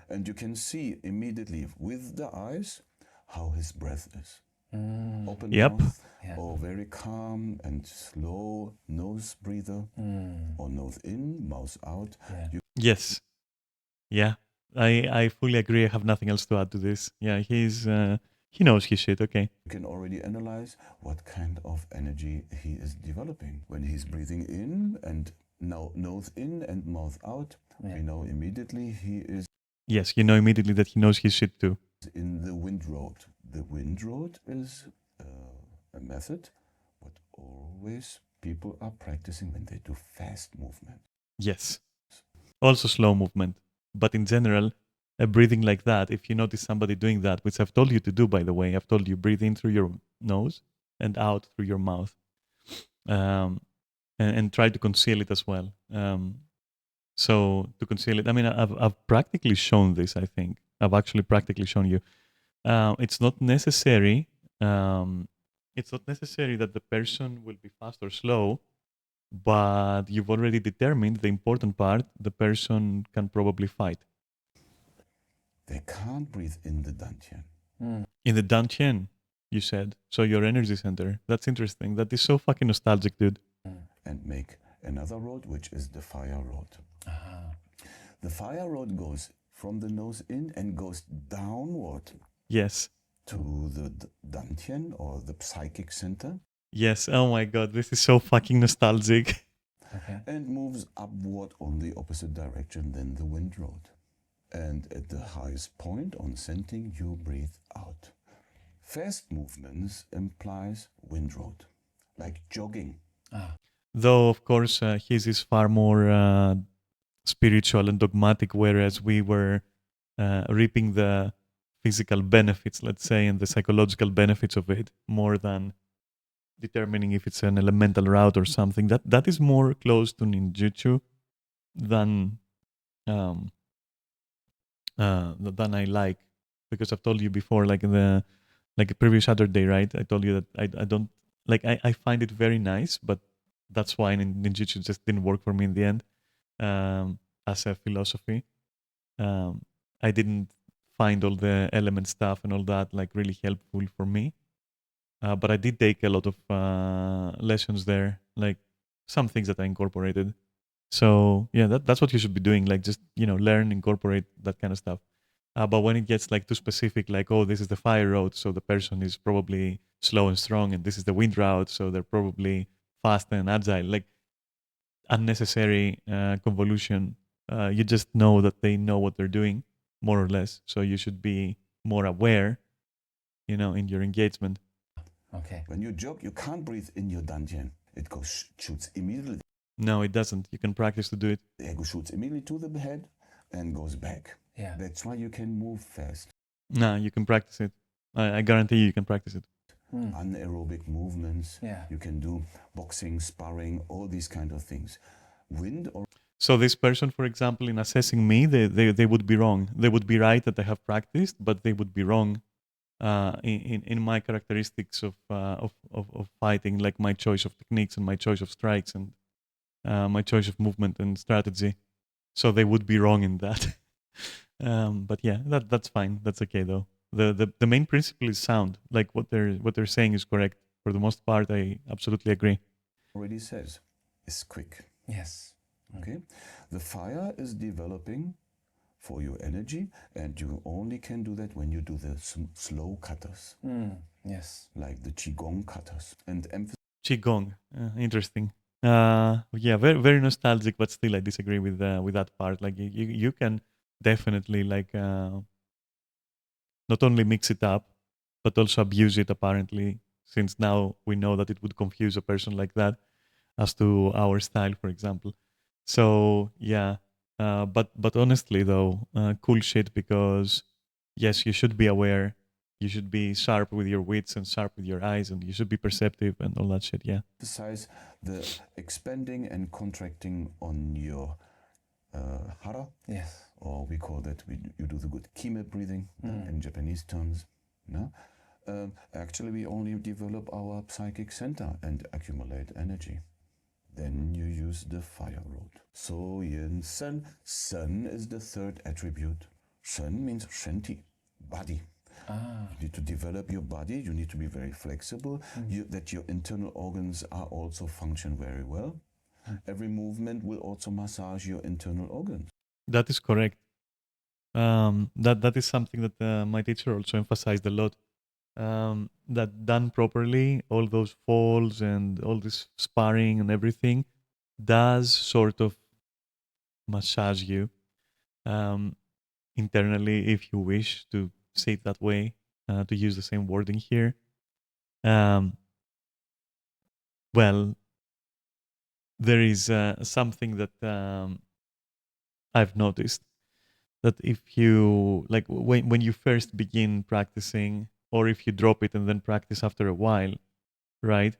And you can see immediately with the eyes how his breath is. Open Yep. mouth, Yeah. or very calm and slow nose breather, or nose in, mouth out. Yeah. You Yes. Yeah, I fully agree. I have nothing else to add to this. Yeah, he knows his shit. Okay. can already analyze what kind of energy he is developing. When he's breathing in and now nose in and mouth out, we know immediately he is Yes, you know immediately that he knows his shit too. in the wind road. The wind road is a method what always people are practicing when they do fast movement. Yes. Also slow movement. But in general, a breathing like that, if you notice somebody doing that, which I've told you to do, by the way, I've told you breathe in through your nose and out through your mouth. And try to conceal it as well. So to conceal it, I mean, I've practically shown this, I think. I've actually practically shown you. It's not necessary. It's not necessary that the person will be fast or slow, but you've already determined the important part. The person can probably fight. They can't breathe in the dantian. In the Dantian, you said. So your energy center. That's interesting. That is so fucking nostalgic, dude. And make another road, which is the fire road. The fire road goes from the nose in and goes downward Yes. to the dantian or the psychic center Yes. Oh my god, this is so fucking nostalgic. Okay. and moves upward on the opposite direction than the wind road. And at the highest point on scenting, you breathe out. Fast movements implies wind road, like jogging. Though, of course, his is far more spiritual and dogmatic, whereas we were reaping the physical benefits, let's say, and the psychological benefits of it, more than determining if it's an elemental route or something. That is more close to ninjutsu than I like, because I've told you before, like the previous Saturday, right? I told you that I don't like. I find it very nice, but that's why ninjutsu just didn't work for me in the end. As a philosophy, I didn't find all the element stuff and all that like really helpful for me. But I did take a lot of lessons there, like some things that I incorporated. So yeah, that's what you should be doing. Like just learn, incorporate that kind of stuff. But when it gets like too specific, like, oh, this is the fire route, so the person is probably slow and strong, and this is the wind route, so they're probably fast and agile. Like unnecessary convolution. You just know that they know what they're doing, more or less. So you should be more aware, in your engagement. Okay. When you jog, you can't breathe in your dantian. It goes shoots immediately. No, it doesn't. You can practice to do it. The ego shoots immediately to the head and goes back. Yeah. That's why you can move fast. No, you can practice it. I guarantee you can practice it. Anaerobic movements. Yeah. You can do boxing, sparring, all these kind of things. Wind or So this person, for example, in assessing me, they would be wrong. They would be right that I have practiced, but they would be wrong in my characteristics of fighting, like my choice of techniques and my choice of strikes and my choice of movement and strategy. So they would be wrong in that. But yeah, that's fine. That's okay though. The main principle is sound. Like what they're saying is correct. For the most part, I absolutely agree. already says is quick. Yes. Okay, the fire is developing for your energy, and you only can do that when you do the slow cutters, Yes. like the qigong cutters, and Qigong, interesting. Yeah, very very nostalgic, but still I disagree with that part. Like you can definitely like not only mix it up, but also abuse it. Apparently, since now we know that it would confuse a person like that as to our style, for example. So yeah, but honestly though, cool shit, because yes, you should be aware. You should be sharp with your wits and sharp with your eyes, and you should be perceptive and all that shit. Yeah. emphasize the expanding and contracting on your hara, Yes. or we call that, you do the good kime breathing in Japanese terms. No? Actually, we only develop our psychic center and accumulate energy. Then you use the fire road. So yin sen. Sen is the third attribute. Shen means shanti, body. You need to develop your body. You need to be very flexible. That your internal organs are also function very well. Every movement will also massage your internal organs. That is correct. That is something that my teacher also emphasized a lot. That done properly, all those falls and all this sparring and everything does sort of massage you internally, if you wish to say it that way, to use the same wording here. Well, there is something that I've noticed, that if you like when you first begin practicing, or if you drop it and then practice after a while, right?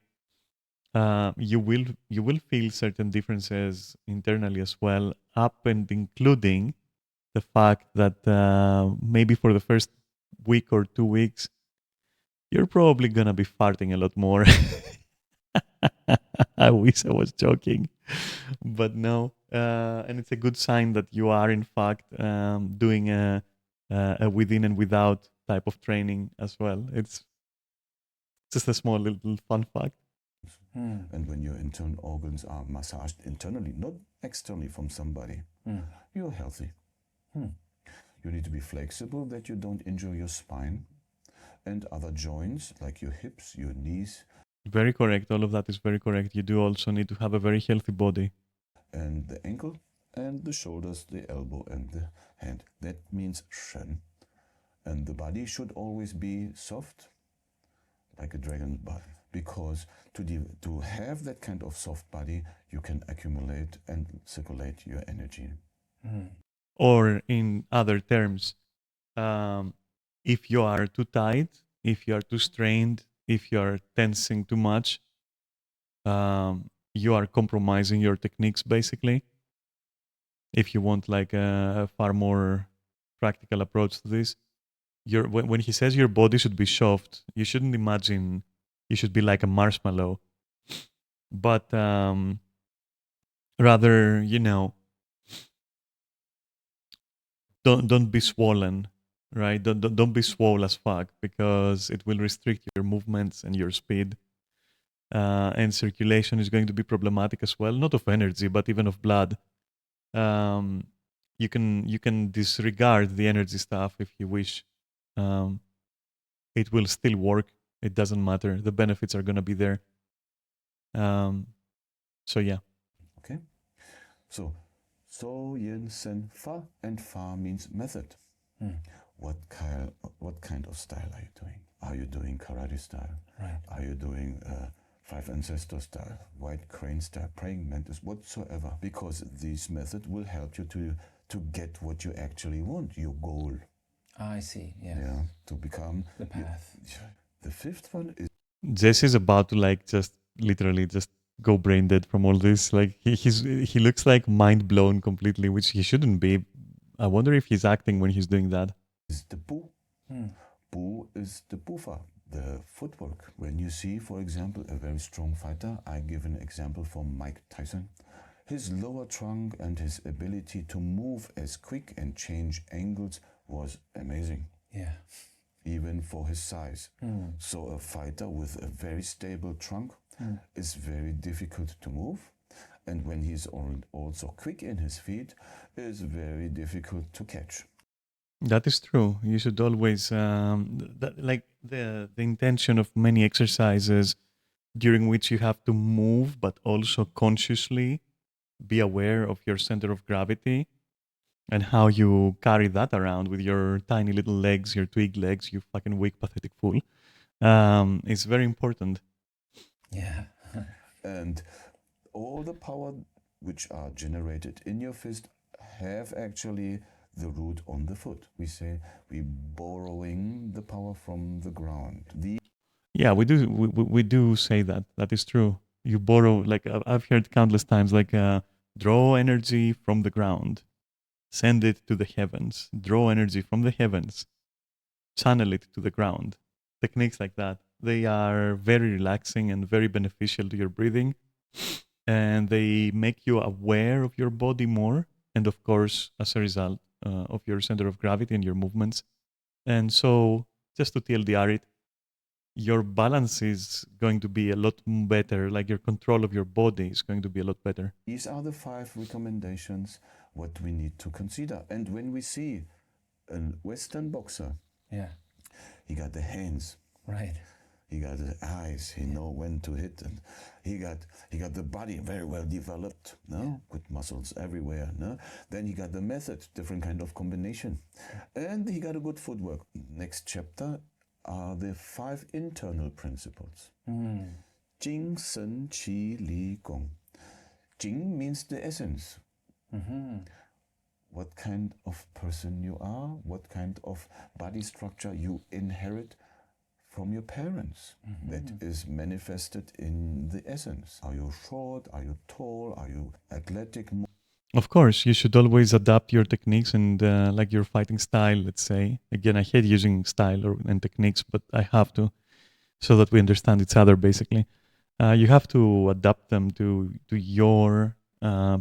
You will feel certain differences internally as well, up and including the fact that maybe for the first week or 2 weeks, you're probably gonna be farting a lot more. I wish I was joking, but no. And it's a good sign that you are, in fact, doing a within and without type of training as well. It's just a small little fun fact. And when your internal organs are massaged internally, not externally from somebody, you're healthy. You need to be flexible, that you don't injure your spine and other joints like your hips, your knees, Very correct. All of that is very correct. You do also need to have a very healthy body. and the ankle and the shoulders, the elbow and the hand. That means shen. And the body should always be soft, like a dragon body, because to have that kind of soft body, you can accumulate and circulate your energy. Or in other terms, if you are too tight, if you are too strained, if you are tensing too much, you are compromising your techniques, basically. If you want like a far more practical approach to this, when he says your body should be soft, you shouldn't imagine you should be like a marshmallow, but rather, don't be swollen, right? Don't be swole as fuck, because it will restrict your movements and your speed, and circulation is going to be problematic as well, not of energy but even of blood. you can disregard the energy stuff if you wish. It will still work. It doesn't matter. The benefits are gonna be there. So yeah. Okay. So yin, sen, fa, and fa means method. What kind of style are you doing? Are you doing karate style? Right. Are you doing five ancestor style, white crane style, praying mantis, whatsoever? Because this method will help you to get what you actually want, your goal. I see. Yeah. Yeah, to become The path. The fifth one is Jesse is about to like just literally just go brain dead from all this. Like he looks like mind blown completely, which he shouldn't be. I wonder if he's acting when he's doing that. the bu. Bu is the bufa, the footwork. When you see, for example, a very strong fighter, I give an example from Mike Tyson. His lower trunk and his ability to move as quick and change angles was amazing, Yeah. even for his size. So a fighter with a very stable trunk is very difficult to move. And when he's also quick in his feet, is very difficult to catch. That is true. You should always like the intention of many exercises during which you have to move, but also consciously be aware of your center of gravity and how you carry that around with your tiny little legs, your twig legs, you fucking weak, pathetic fool. It's very important. Yeah. And all the power which are generated in your fist have actually the root on the foot. We say we borrowing the power from the ground. Yeah, we do say that. That is true. You borrow, like I've heard countless times, like draw energy from the ground, send it to the heavens, draw energy from the heavens, channel it to the ground. Techniques like that. They are very relaxing and very beneficial to your breathing. And they make you aware of your body more. And of course, as a result of your center of gravity and your movements. And so, just to TLDR it, your balance is going to be a lot better. Like your control of your body is going to be a lot better. These are the 5 recommendations what we need to consider. And when we see a Western boxer, Yeah. he got the hands, Right. he got the eyes, he know when to hit, and he got the body very well developed, no? Good muscles everywhere, no? Then he got the method, different kind of combination. And he got a good footwork. Next chapter are the 5 internal principles. Jing, Sen, Qi, Li, Gong. Jing means the essence. What kind of person you are, what kind of body structure you inherit from your parents. That is manifested in the essence. Are you short? Are you tall? Are you athletic? Of course, you should always adapt your techniques and like your fighting style, let's say. Again, I hate using style and techniques, but I have to so that we understand each other, basically. You have to adapt them to your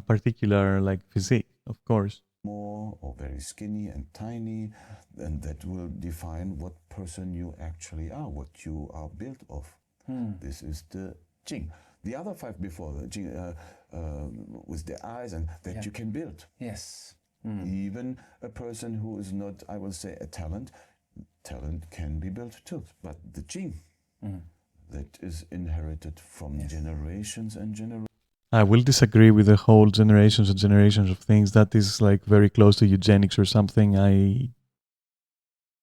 particular like physique, of course. More or very skinny and tiny, and that will define what person you actually are, what you are built of. This is the Jing. The other 5 before the Jing, with the eyes, and that you can build. Yes. Even a person who is not, I will say, a talent can be built too. But the Jing, that is inherited from generations and generations. I will disagree with the whole generations and generations of things. That is like very close to eugenics or something. I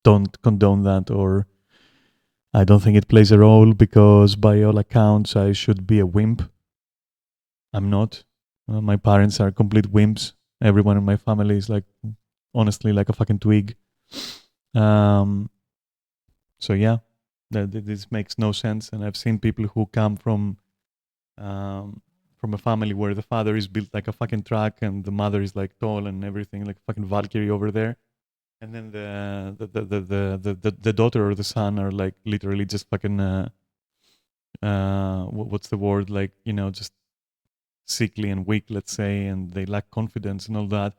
don't condone that, or I don't think it plays a role because by all accounts, I should be a wimp. I'm not. My parents are complete wimps. Everyone in my family is like, honestly, like a fucking twig. So yeah, this makes no sense. And I've seen people who come from a family where the father is built like a fucking truck and the mother is like tall and everything, like fucking Valkyrie over there. And then the daughter or the son are like literally just fucking what's the word, like, you know, just sickly and weak, let's say, and they lack confidence and all that.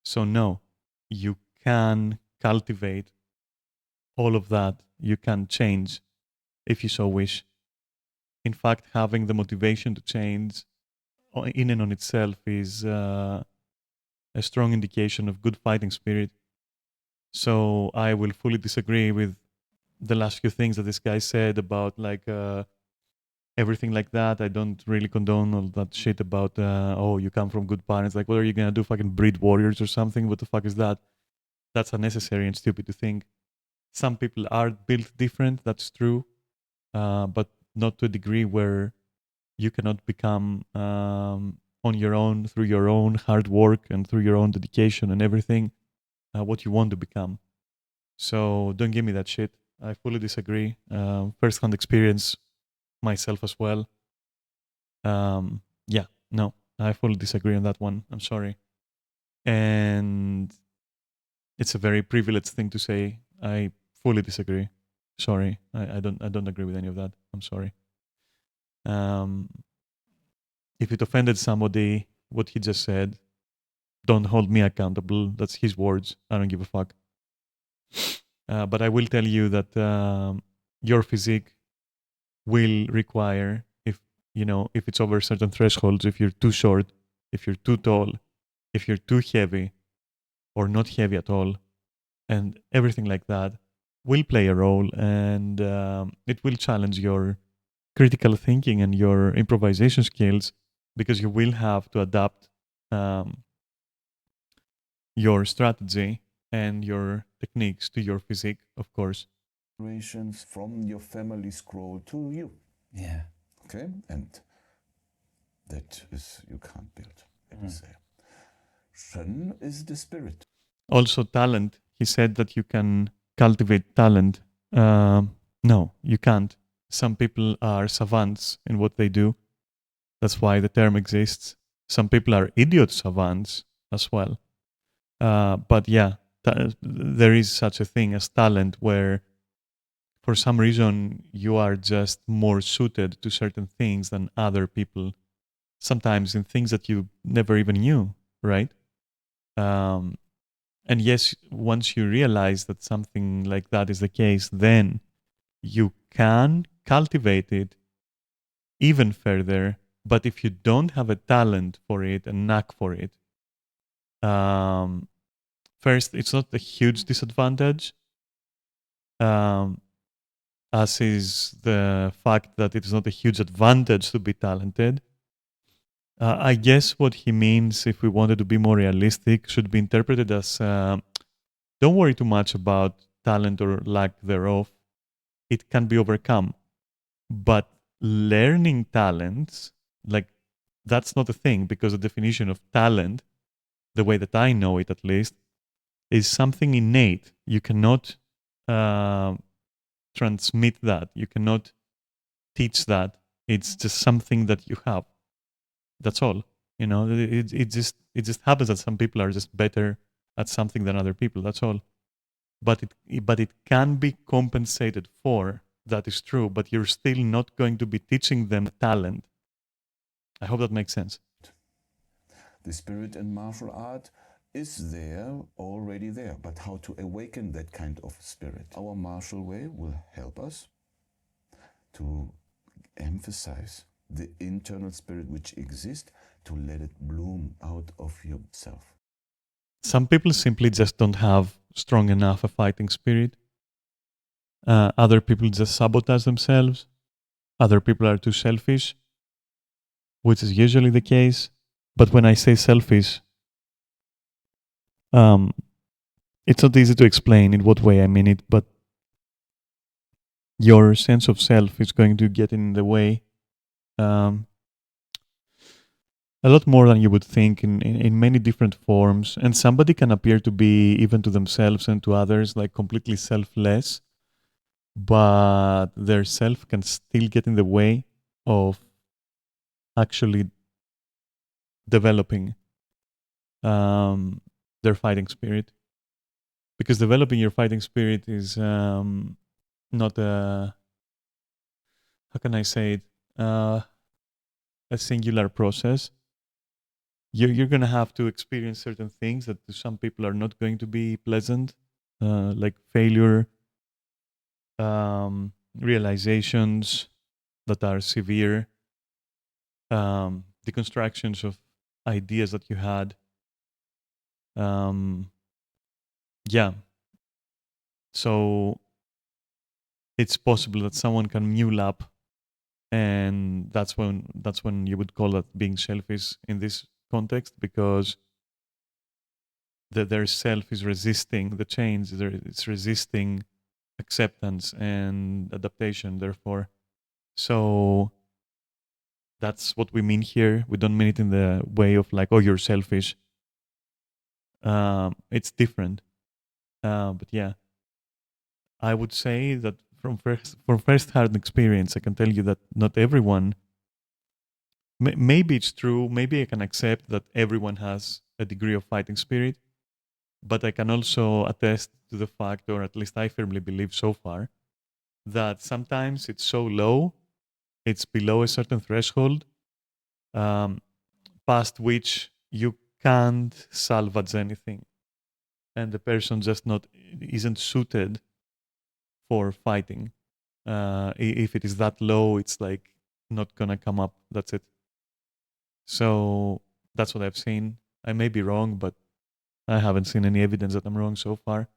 So no, you can cultivate all of that. You can change if you so wish. In fact, having the motivation to change in and on itself is a strong indication of good fighting spirit. So I will fully disagree with the last few things that this guy said about like everything like that. I don't really condone all that shit about oh, you come from good parents. Like, what are you gonna do? Fucking breed warriors or something? What the fuck is that? That's unnecessary and stupid to think. Some people are built different. That's true, but not to a degree where you cannot become on your own through your own hard work and through your own dedication and everything what you want to become. So don't give me that shit. I fully disagree. First-hand experience myself as well. Yeah, no, I fully disagree on that one. I'm sorry. And it's a very privileged thing to say. I fully disagree. Sorry, I don't agree with any of that. I'm sorry. If it offended somebody, what he just said, don't hold me accountable. That's his words. I don't give a fuck. But I will tell you that your physique will require, if it's over certain thresholds, if you're too short, if you're too tall, if you're too heavy, or not heavy at all, and everything like that will play a role, and it will challenge your critical thinking and your improvisation skills, because you will have to adapt your strategy and your techniques to your physique, of course. Generations from your family scroll to you. Yeah. Okay? And that is, you can't build. Let me say. Shen is the spirit. Also, talent. He said that you can cultivate talent. No, you can't. Some people are savants in what they do. That's why the term exists. Some people are idiot savants as well. But yeah, there is such a thing as talent where for some reason you are just more suited to certain things than other people. Sometimes in things that you never even knew, right? And yes, once you realize that something like that is the case, then you can cultivate it even further. But if you don't have a talent for it, a knack for it, first, it's not a huge disadvantage, as is the fact that it is not a huge advantage to be talented. I guess what he means, if we wanted to be more realistic, should be interpreted as don't worry too much about talent or lack thereof. It can be overcome. But learning talents, like, that's not a thing, because the definition of talent, the way that I know it at least, is something innate. You cannot transmit that. You cannot teach that. It's just something that you have. That's all. It just happens that some people are just better at something than other people. That's all. But it can be compensated for. That is true. But you're still not going to be teaching them talent. I hope that makes sense. The spirit in martial art is there, already there. But how to awaken that kind of spirit? Our martial way will help us to emphasize the internal spirit which exists, to let it bloom out of yourself. Some people simply just don't have strong enough a fighting spirit. Other people just sabotage themselves. Other people are too selfish, which is usually the case. But when I say selfish, it's not easy to explain in what way I mean it, but your sense of self is going to get in the way a lot more than you would think in many different forms. And somebody can appear to be, even to themselves and to others, like completely selfless, but their self can still get in the way of actually developing their fighting spirit. Because developing your fighting spirit is not a, how can I say it, a singular process. You're going to have to experience certain things that to some people are not going to be pleasant, like failure, realizations that are severe, deconstructions of ideas that you had. Um, yeah. So it's possible that someone can mule up, and that's when you would call that being selfish in this context, because their self is resisting the change. It's resisting acceptance and adaptation. Therefore, so that's what we mean here. We don't mean it in the way of like, oh, you're selfish. It's different. But yeah, I would say that from first-hand experience, I can tell you that not everyone. Maybe it's true. Maybe I can accept that everyone has a degree of fighting spirit, but I can also attest to the fact, or at least I firmly believe so far, that sometimes it's so low, it's below a certain threshold, um, past which you can't salvage anything, and the person just not isn't suited for fighting. If it is that low, it's like not gonna come up. That's it. So that's what I've seen. I may be wrong, but I haven't seen any evidence that I'm wrong so far.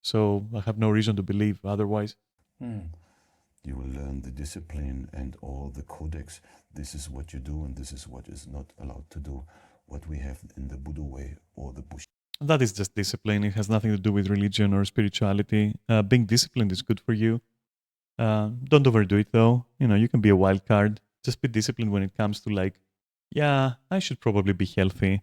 So I have no reason to believe otherwise. You will learn the discipline and all the codex. This is what you do and this is what is not allowed to do. What we have in the Buddha way or the Bush. That is just discipline. It has nothing to do with religion or spirituality. Being disciplined is good for you. Don't overdo it though. You can be a wild card. Just be disciplined when it comes to like, yeah, I should probably be healthy.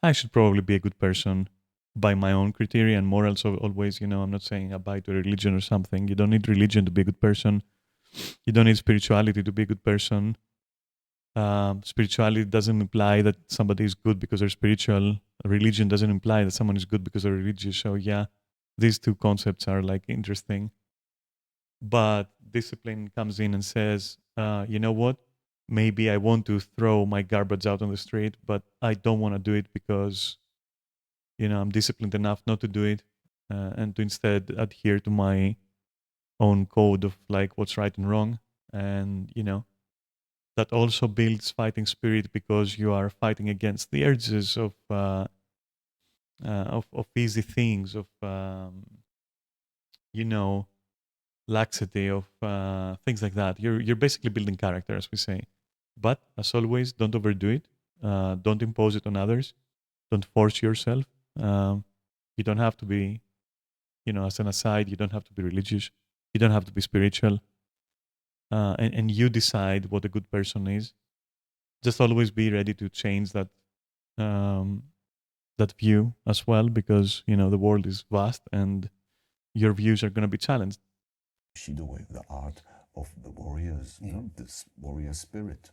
I should probably be a good person by my own criteria and morals always. I'm not saying abide to a religion or something. You don't need religion to be a good person. You don't need spirituality to be a good person. Spirituality doesn't imply that somebody is good because they're spiritual. Religion doesn't imply that someone is good because they're religious. So yeah, these two concepts are like interesting. But discipline comes in and says, you know what? Maybe I want to throw my garbage out on the street, but I don't want to do it because, I'm disciplined enough not to do it, and to instead adhere to my own code of like what's right and wrong. And, that also builds fighting spirit because you are fighting against the urges of easy things, of, laxity, of things like that. You're basically building character, as we say. But as always, don't overdo it. Don't impose it on others. Don't force yourself. You don't have to be, as an aside, you don't have to be religious. You don't have to be spiritual. And you decide what a good person is. Just always be ready to change that that view as well, because the world is vast and your views are going to be challenged. Bushido way, the art of the warriors, this warrior spirit.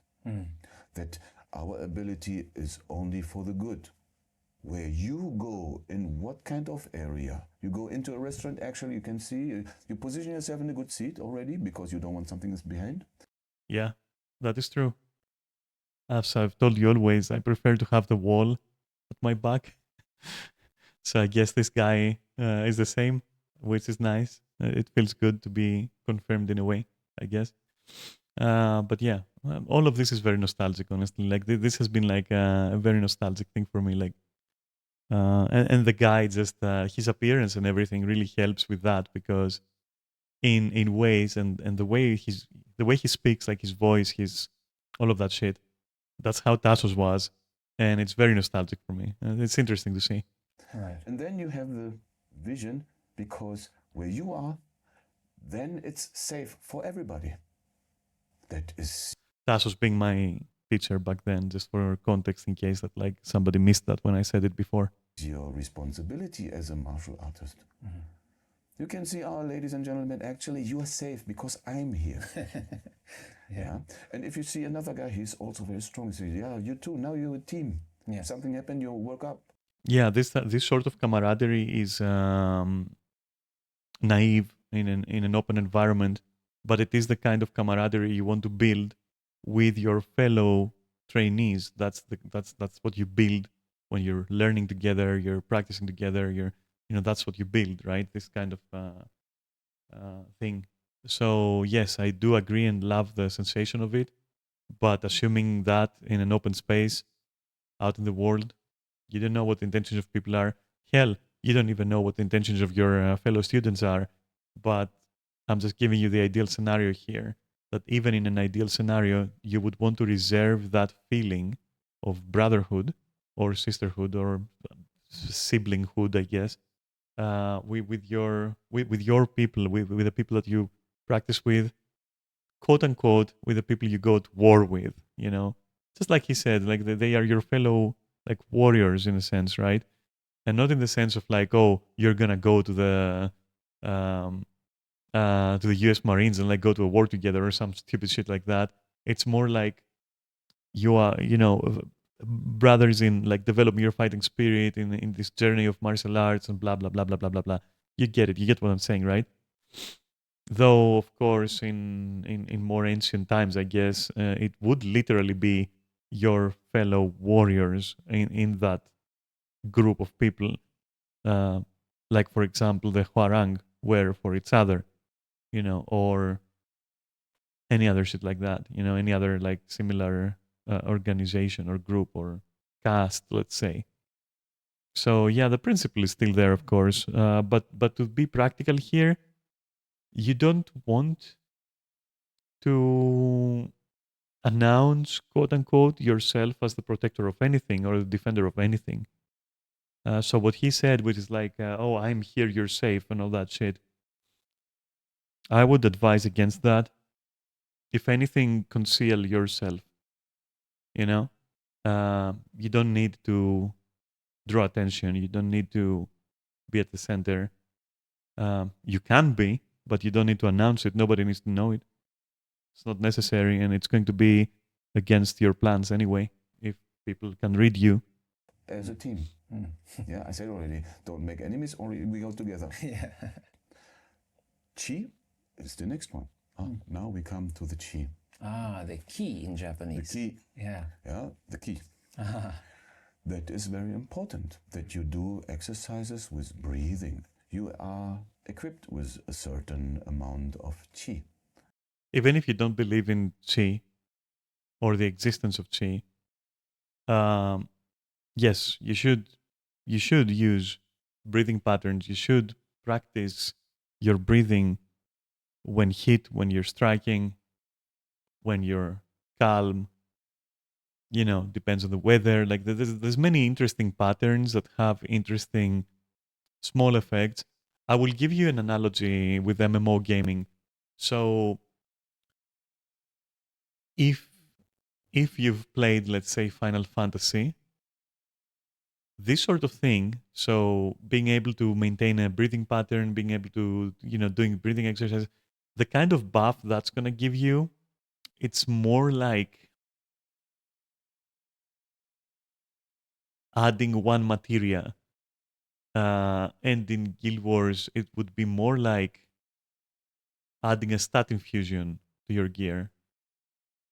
That our ability is only for the good. Where you go, in what kind of area, you go into a restaurant, actually you can see, you position yourself in a good seat already because you don't want something that's behind. Yeah, that is true. As I've told you always, I prefer to have the wall at my back. So I guess this guy is the same, which is nice. It feels good to be confirmed in a way, I guess. But yeah, all of this is very nostalgic, honestly. Like this has been like a very nostalgic thing for me. Like, and the guy just his appearance and everything really helps with that, because in ways and the way he speaks, like his voice, his all of that shit. That's how Tassos was, and it's very nostalgic for me. It's interesting to see. Right. And then you have the vision, because where you are, then it's safe for everybody. That is Tassos being my teacher back then, just for context, in case that like somebody missed that when I said it before. your responsibility as a martial artist. You can see, ladies and gentlemen, actually you are safe because I'm here. Yeah. And if you see another guy, he's also very strong. You say, yeah, you too. Now you're a team. Yeah. Something happened, you work up. Yeah, this sort of camaraderie is naive in an open environment, but it is the kind of camaraderie you want to build with your fellow trainees. That's what you build when you're learning together, you're practicing together, that's what you build, right? This kind of thing. So yes, I do agree and love the sensation of it, but assuming that in an open space out in the world, You don't know what the intentions of people are. Hell, you don't even know what the intentions of your fellow students are. But I'm just giving you the ideal scenario here, that even in an ideal scenario, you would want to reserve that feeling of brotherhood or sisterhood or siblinghood, I guess, with your people, with the people that you practice with, quote unquote, with the people you go to war with. Just like he said, like they are your fellow like warriors in a sense, right? And not in the sense of like, oh, you're gonna go to the U.S. Marines and like go to a war together or some stupid shit like that. It's more like you are, brothers in like developing your fighting spirit in this journey of martial arts and blah blah blah blah blah blah blah. You get it. You get what I'm saying, right? Though, of course, in more ancient times, I guess it would literally be your fellow warriors in that group of people. Like, for example, the Huarang were for each other, or any other shit like that, any other like similar organization or group or caste, let's say. So yeah, the principle is still there, of course, but to be practical here, you don't want to announce, quote unquote, yourself as the protector of anything or the defender of anything. So what he said, which is like, oh, I'm here, you're safe, and all that shit, I would advise against that. If anything, conceal yourself. You don't need to draw attention. You don't need to be at the center. You can be, but you don't need to announce it. Nobody needs to know it. It's not necessary, and it's going to be against your plans anyway, if people can read you. As a team. Yeah, I said already, don't make enemies, only we go together. Yeah. Chi is the next one. Now we come to the chi. The ki in Japanese. The ki. Yeah. Yeah, the ki. That is very important, that you do exercises with breathing. You are equipped with a certain amount of chi. Even if you don't believe in chi or the existence of chi, yes, you should use breathing patterns. You should practice your breathing when hit, when you're striking, when you're calm. Depends on the weather. Like there's many interesting patterns that have interesting small effects. I will give you an analogy with MMO gaming. So if you've played, let's say, Final Fantasy, this sort of thing, so being able to maintain a breathing pattern, being able to, doing breathing exercises, the kind of buff that's going to give you, it's more like adding one materia. And in Guild Wars, it would be more like adding a stat infusion to your gear.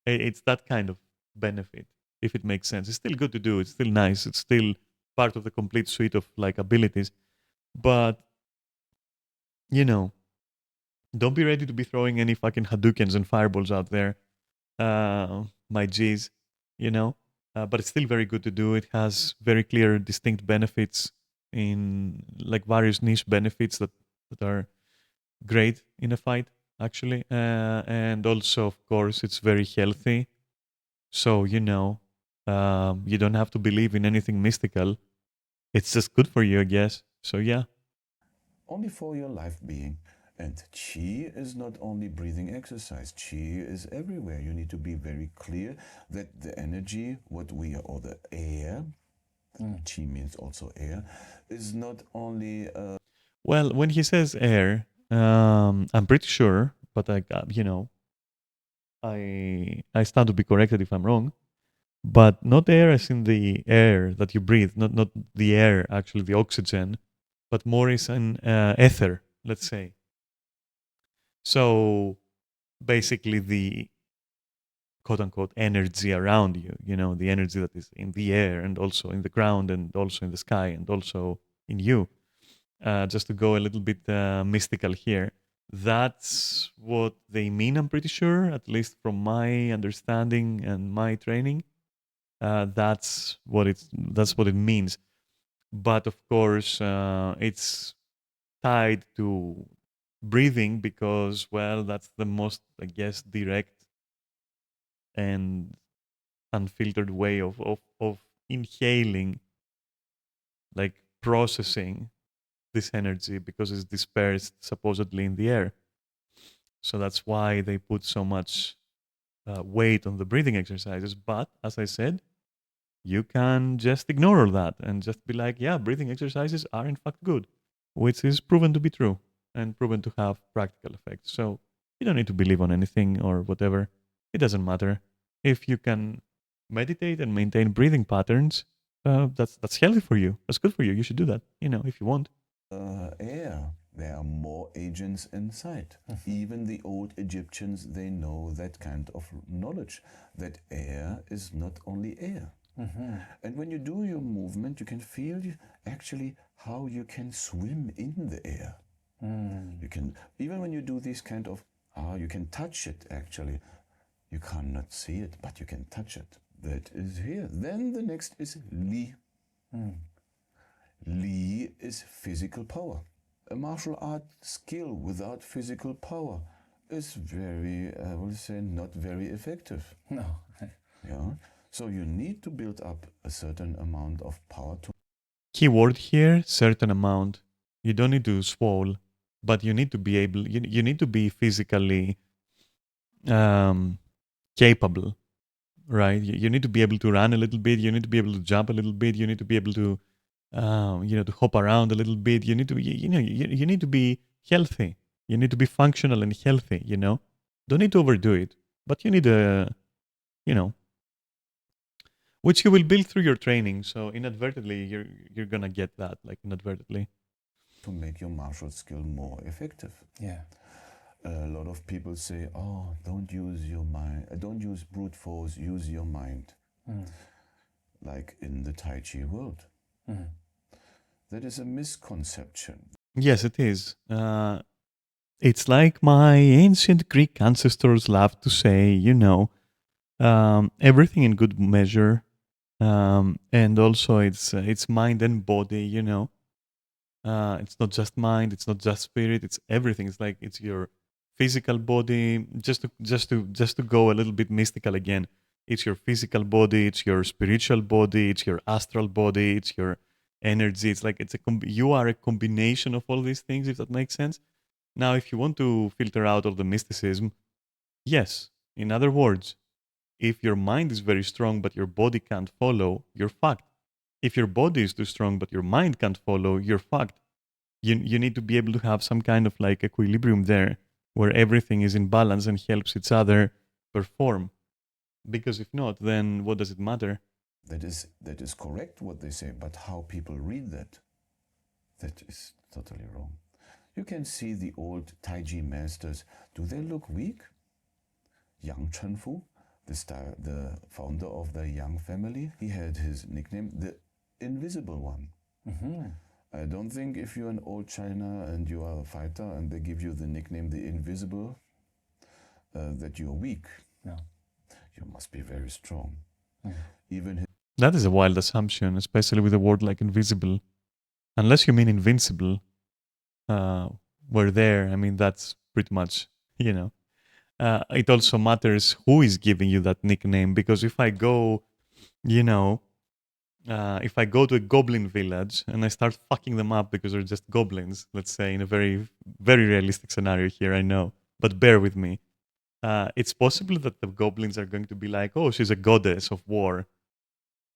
It's that kind of benefit, if it makes sense. It's still good to do. It's still nice. It's still part of the complete suite of like abilities. But, don't be ready to be throwing any fucking Hadoukens and fireballs out there. My G's, but it's still very good to do. It has very clear, distinct benefits in like various niche benefits that are great in a fight, actually. And also, of course, it's very healthy. So, you don't have to believe in anything mystical. It's just good for you, I guess. So, yeah. Only for your life being. And chi is not only breathing exercise. Chi is everywhere. You need to be very clear that the energy, what we are, or the air, chi means also air, is not only... Well, when he says air, I'm pretty sure, but I stand to be corrected if I'm wrong, but not air as in the air that you breathe, not the air, actually the oxygen, but more is an ether, let's say. So basically the quote-unquote energy around you, the energy that is in the air and also in the ground and also in the sky and also in you. Just to go a little bit mystical here, that's what they mean, I'm pretty sure, at least from my understanding and my training. That's what it means. But of course, it's tied to breathing because, well, that's the most, I guess, direct and unfiltered way of inhaling, like processing this energy because it's dispersed supposedly in the air. So that's why they put so much weight on the breathing exercises. But as I said, you can just ignore all that and just be like, yeah, breathing exercises are in fact good, which is proven to be true and proven to have practical effects. So you don't need to believe on anything or whatever. It doesn't matter. If you can meditate and maintain breathing patterns, that's healthy for you. That's good for you. You should do that, if you want. Air. There are more agents inside. Even the old Egyptians, they know that kind of knowledge, that air is not only air. And when you do your movement, you can feel actually how you can swim in the air. You can, even when you do this kind of, you can touch it actually. You cannot see it, but you can touch it. That is here. Then the next is Li. Li is physical power. A martial art skill without physical power is very, I will say, not very effective. No. Yeah. So you need to build up a certain amount of power to. Keyword here, certain amount. You don't need to swole, but you need to be able, you need to be physically capable, right? You need to be able to run a little bit. You need to be able to jump a little bit. You need to be able to, to hop around a little bit. You need to, you need to be healthy. You need to be functional and healthy. Don't need to overdo it, but you need a, which you will build through your training. So inadvertently, you're gonna get that, like inadvertently. To make your martial skill more effective. Yeah. A lot of people say, "Oh, don't use your mind. Don't use brute force. Use your mind." Like in the Tai Chi world. That is a misconception. Yes, it is. It's like my ancient Greek ancestors loved to say, everything in good measure, and also it's mind and body. It's not just mind, it's not just spirit, it's everything. It's like it's your physical body. Just to go a little bit mystical again, it's your physical body, it's your spiritual body, it's your astral body, it's your energy. It's like you are a combination of all these things, if that makes sense. Now, if you want to filter out all the mysticism, yes. In other words, if your mind is very strong but your body can't follow, you're fucked. If your body is too strong but your mind can't follow, you're fucked. You need to be able to have some kind of like equilibrium there where everything is in balance and helps each other perform. Because if not, then what does it matter? That is correct what they say, but how people read that is totally wrong. You can see the old Taiji masters. Do they look weak? Yang Chenfu, the founder of the Yang family, he had his nickname, the Invisible One. I don't think if you're in old China and you are a fighter and they give you the nickname the Invisible, that you're weak. No. You must be very strong. Even That is a wild assumption, especially with a word like invisible. Unless you mean invincible, we're there. I mean, that's pretty much, it also matters who is giving you that nickname, because if I go, if I go to a goblin village and I start fucking them up because they're just goblins, let's say, in a very, very realistic scenario here, I know, but bear with me. It's possible that the goblins are going to be like, oh, she's a goddess of war.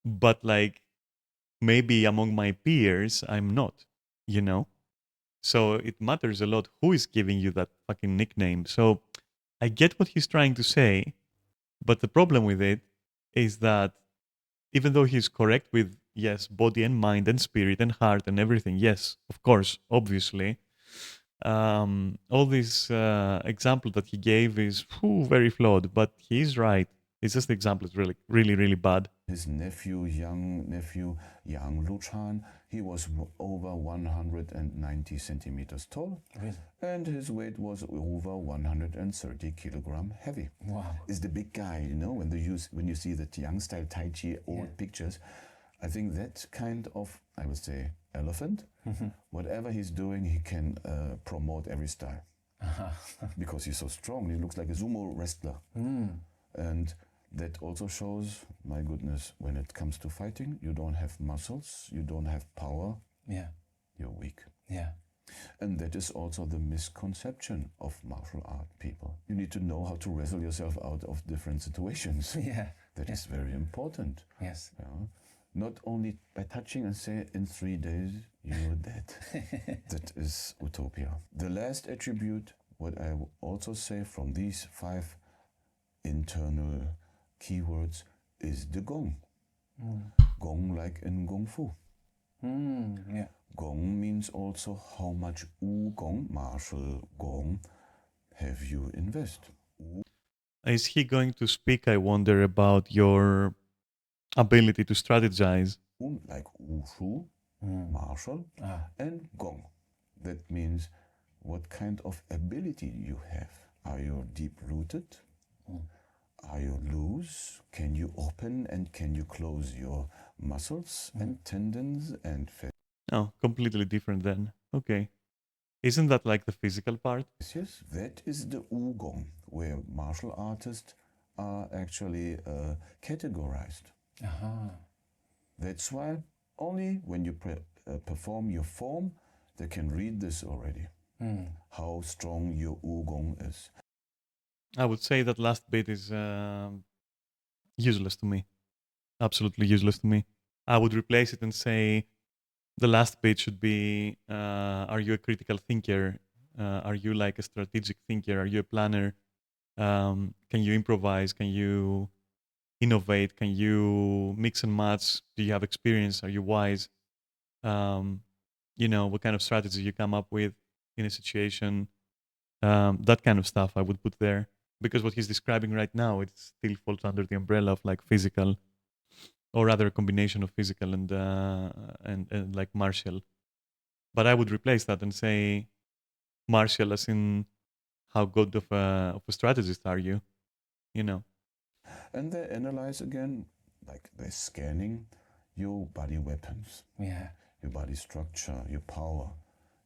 But like, maybe among my peers, I'm not, So it matters a lot who is giving you that fucking nickname. So I get what he's trying to say, but the problem with it is that even though he's correct with, yes, body and mind and spirit and heart and everything, yes, of course, obviously, all these example that he gave is very flawed, but he's right. It's just the example is really, really, really bad. His young nephew, Yang Luchan, he was over 190 centimeters tall. Really? And his weight was over 130 kilogram heavy. Wow. Is the big guy, when you see the Yang style Tai Chi old pictures. I think that kind of, I would say, elephant, whatever he's doing, he can promote every style. Because he's so strong, he looks like a sumo wrestler. And that also shows, my goodness, when it comes to fighting, you don't have muscles, you don't have power, Yeah. you're weak. Yeah. And that is also the misconception of martial art people. You need to know how to wrestle yourself out of different situations. Yeah. That is very important. Yes. Yeah. Not only by touching and say in 3 days you're dead. That is utopia. The last attribute, what I will also say from these 5 internal keywords, is the gong. Gong like in Kung Fu. Yeah. Gong means also how much Gong, martial Gong, have you invest. Is he going to speak, I wonder, about your ability to strategize? Like Wushu, martial, and Gong. That means what kind of ability you have. Are you deep-rooted? Are you loose? Can you open and can you close your muscles and tendons and fat? Oh, completely different then. Okay. Isn't that like the physical part? Yes, that is the Wugong, where martial artists are actually categorized. That's why only when you perform your form, they can read this already, how strong your Wugong is. I would say that last bit is useless to me. Absolutely useless to me. I would replace it and say the last bit should be, are you a critical thinker? Are you like a strategic thinker? Are you a planner? Can you improvise? Can you innovate? Can you mix and match? Do you have experience? Are you wise? What kind of strategy you come up with in a situation? That kind of stuff I would put there. Because what he's describing right now, it still falls under the umbrella of like physical, or rather a combination of physical and like martial. But I would replace that and say martial as in how good of a strategist are you, And they analyze again, like they're scanning your body weapons, your body structure, your power,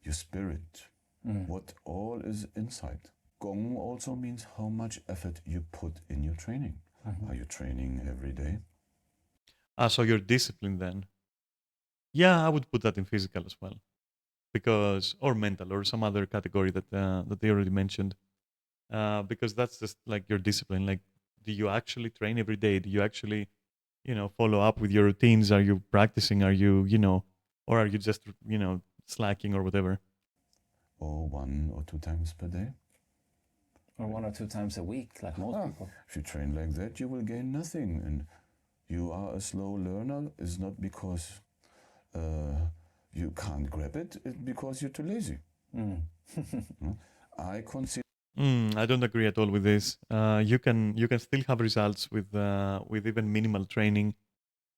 your spirit, what all is inside. Gong also means how much effort you put in your training. Are you training every day? So you're disciplined then. Yeah, I would put that in physical as well, because or mental or some other category that they already mentioned, because that's just like your discipline. Like, do you actually train every day? Do you actually, follow up with your routines? Are you practicing? Are you, or are you just, slacking or whatever? Or 1 or 2 times per day? Or 1 or 2 times a week, like most people. If you train like that, you will gain nothing. And you are a slow learner is not because you can't grab it, it's because you're too lazy. I consider I don't agree at all with this. You can still have results with even minimal training,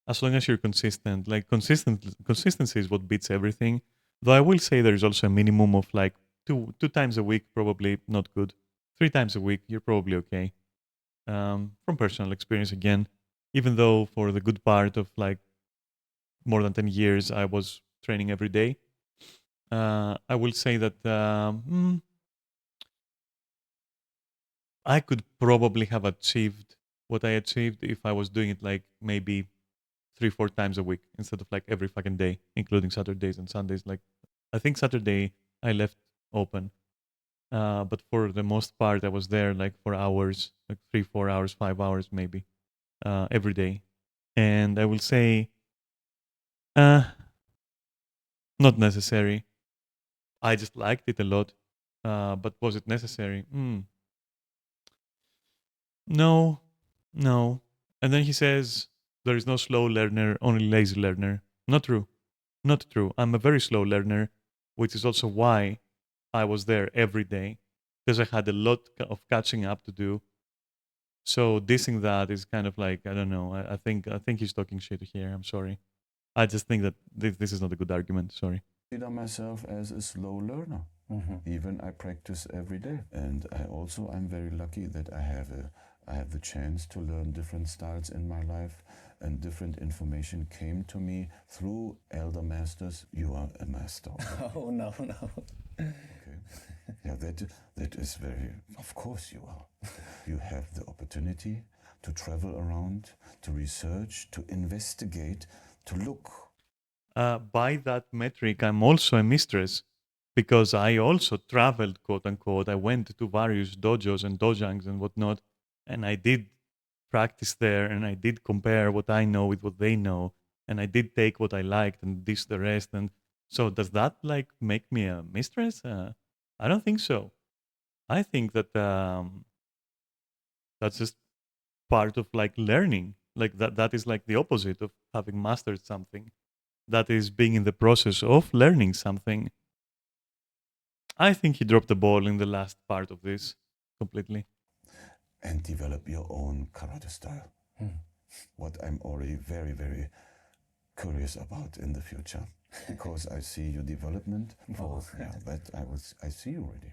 as long as you're consistent. Like consistency is what beats everything. Though I will say there is also a minimum of like two times a week, probably not good. 3 times a week, you're probably okay. From personal experience again, even though for the good part of like more than 10 years I was training every day, I will say that I could probably have achieved what I achieved if I was doing it like maybe 3-4 times a week instead of like every fucking day, including Saturdays and Sundays. Like, I think Saturday I left open, but for the most part I was there like for hours, like 3-4 hours, 5 hours maybe, every day. And I will say, not necessary. I just liked it a lot, but was it necessary? No. And then he says, there is no slow learner, only lazy learner. Not true. Not true. I'm a very slow learner, which is also why I was there every day, because I had a lot of catching up to do. So dissing that is kind of like, I don't know. I think he's talking shit here. I'm sorry. I just think that this is not a good argument. Sorry. consider myself as a slow learner. Even I practice every day. And I'm very lucky that I have I had the chance to learn different styles in my life, and different information came to me through elder masters. You are a master. Oh, no. Okay. Yeah, that is very, of course you are. You have the opportunity to travel around, to research, to investigate, to look. By that metric, I'm also a mistress because I also traveled, quote unquote. I went to various dojos and dojangs and whatnot, and I did practice there, and I did compare what I know with what they know, and I did take what I liked and dish the rest. And so, does that like make me a mistress? I don't think so. I think that that's just part of like learning. Like that is like the opposite of having mastered something. That is being in the process of learning something. I think he dropped the ball in the last part of this completely. And develop your own karate style. What I'm already very, very curious about in the future, because I see your development. Oh, Yeah, that I see you already.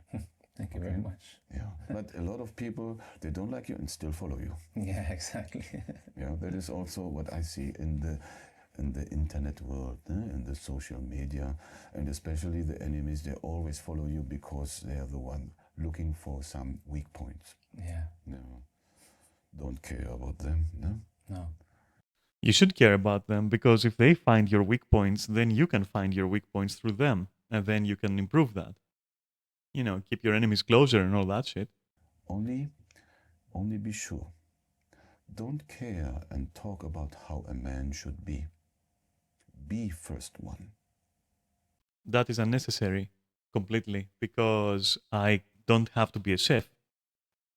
Thank you very Okay. much. Yeah, but a lot of people, they don't like you and still follow you. Yeah, exactly. Yeah, that is also what I see in the internet world, in the social media, and especially the enemies. They always follow you because they are the one looking for some weak points. Yeah, No, don't care about them. No. no. You should care about them because if they find your weak points, then you can find your weak points through them, and then you can improve that. You know, keep your enemies closer and all that shit. Only be sure. Don't care and talk about how a man should be. Be first one. That is unnecessary completely because I don't have to be a chef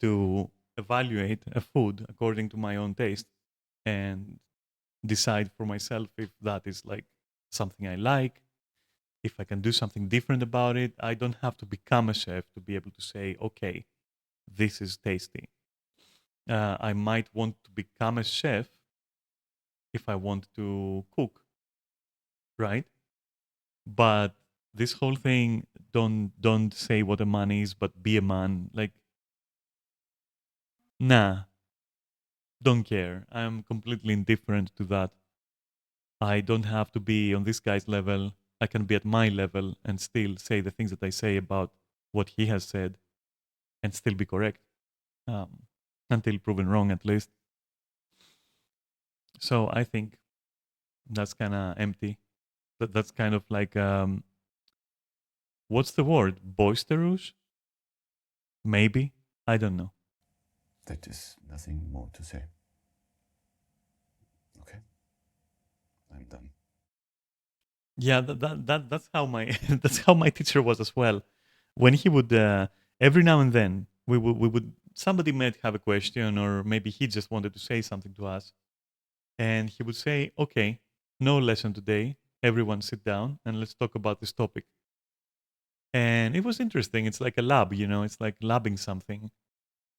to evaluate a food according to my own taste and decide for myself if that is like something I like, if I can do something different about it. I don't have to become a chef to be able to say, okay, this is tasty. I might want to become a chef if I want to cook, right? But this whole thing, don't say what a man is, but be a man. Like, nah, don't care. I'm completely indifferent to that. I don't have to be on this guy's level. I can be at my level and still say the things that I say about what he has said and still be correct, until proven wrong, at least. So I think that's kind of empty. That's kind of like, what's the word? Boisterous? Maybe? I don't know. That is nothing more to say. Okay? I'm done. Yeah, that's how my that's how my teacher was as well. When he would every now and then we would somebody might have a question or maybe he just wanted to say something to us, and he would say, "Okay, no lesson today. Everyone sit down and let's talk about this topic." And it was interesting. It's like a lab, you know. It's like labbing something.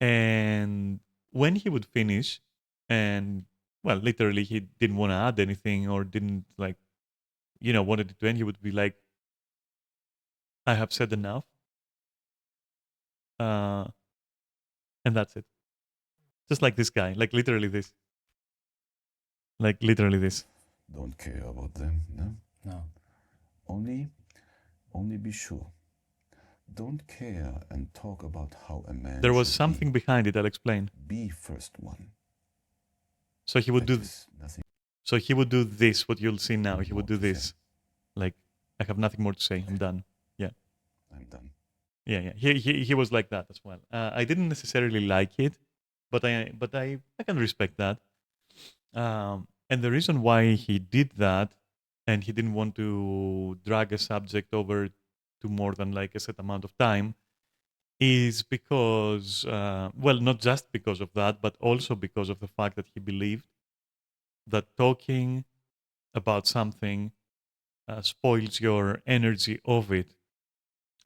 And when he would finish, and well, literally he didn't want to add anything or didn't like wanted it to end, he would be like, I have said enough. Uh, and that's it. Just like this guy, like literally this. Like literally this. Don't care about them. No. No. Only be sure. Don't care and talk about how a man There was should something behind it, I'll explain. be first one. So he would That do is nothing so he would do this, what you'll see now. He more would do to say. this. Like, I have nothing more to say. I'm done. Yeah. I'm done. Yeah. He was like that as well. I didn't necessarily like it, but I can respect that. And the reason why he did that, and he didn't want to drag a subject over to more than like a set amount of time, is because, well, not just because of that, but also because of the fact that he believed that talking about something spoils your energy of it.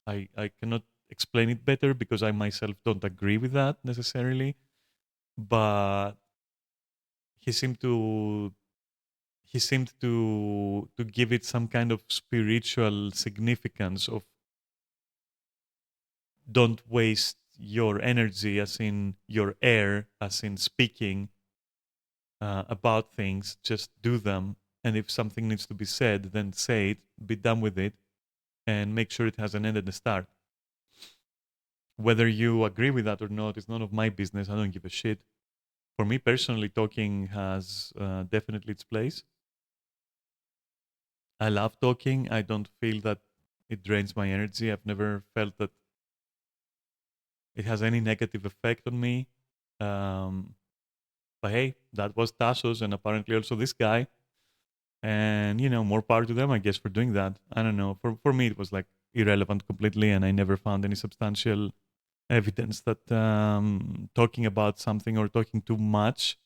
I cannot explain it better because I myself don't agree with that necessarily, but he seemed to give it some kind of spiritual significance of don't waste your energy, as in your air, as in speaking about things. Just do them. And if something needs to be said, then say it, be done with it, and make sure it has an end and a start. Whether you agree with that or not is none of my business. I don't give a shit. For me personally, talking has definitely its place. I love talking. I don't feel that it drains my energy. I've never felt that it has any negative effect on me. But hey, that was Tassos and apparently also this guy. And, more power to them, I guess, for doing that. I don't know. For me, it was like irrelevant completely, and I never found any substantial evidence that talking about something or talking too much,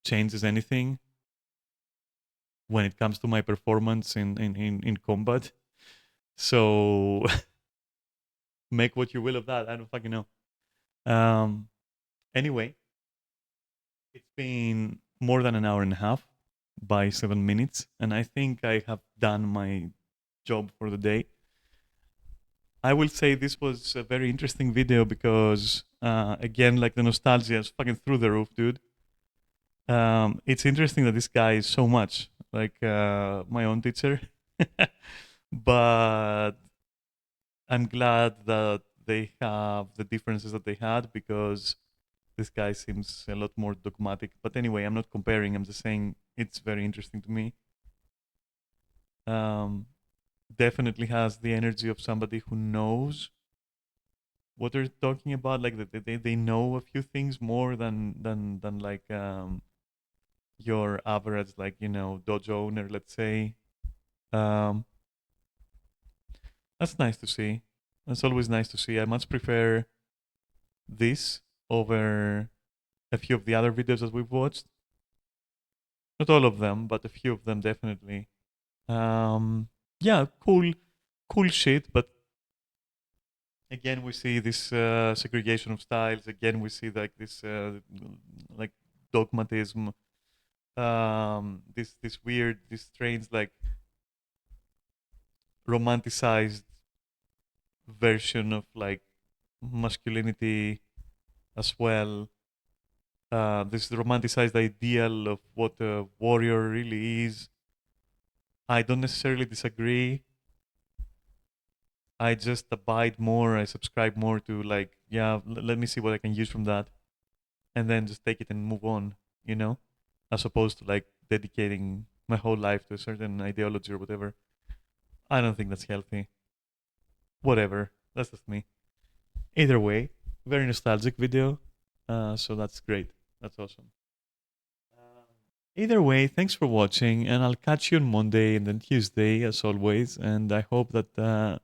changes anything when it comes to my performance in combat. So make what you will of that. I don't fucking know. Anyway, it's been more than an hour and a half by 7 minutes, and I think I have done my job for the day. I will say this was a very interesting video because, again, like the nostalgia is fucking through the roof, dude. It's interesting that this guy is so much like my own teacher, but I'm glad that they have the differences that they had because this guy seems a lot more dogmatic. But anyway, I'm not comparing. I'm just saying it's very interesting to me. Definitely has the energy of somebody who knows what they're talking about. Like they know a few things more than like your average, like, dojo owner, let's say. That's nice to see. That's always nice to see. I much prefer this over a few of the other videos that we've watched. Not all of them, but a few of them definitely. Yeah, cool shit. But again, we see this segregation of styles. Again, we see like this like dogmatism. This weird, this strange, like romanticized version of like masculinity as well. This romanticized ideal of what a warrior really is. I don't necessarily disagree. I just abide more. I subscribe more to like, yeah, let me see what I can use from that, and then just take it and move on. As opposed to like dedicating my whole life to a certain ideology or whatever. I don't think that's healthy. Whatever. That's just me. Either way, very nostalgic video. So that's great. That's awesome. Either way, thanks for watching, and I'll catch you on Monday and then Tuesday as always. And I hope that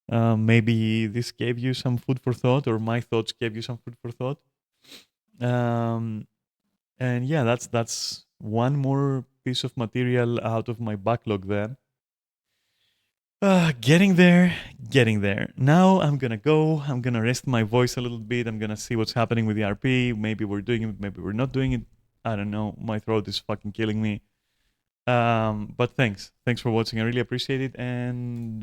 maybe this gave you some food for thought, or my thoughts gave you some food for thought. And yeah, that's one more piece of material out of my backlog then. Getting there. Now I'm gonna go. I'm gonna rest my voice a little bit. I'm gonna see what's happening with the RP. Maybe we're doing it, maybe we're not doing it. I don't know. My throat is fucking killing me. But thanks for watching. I really appreciate it, and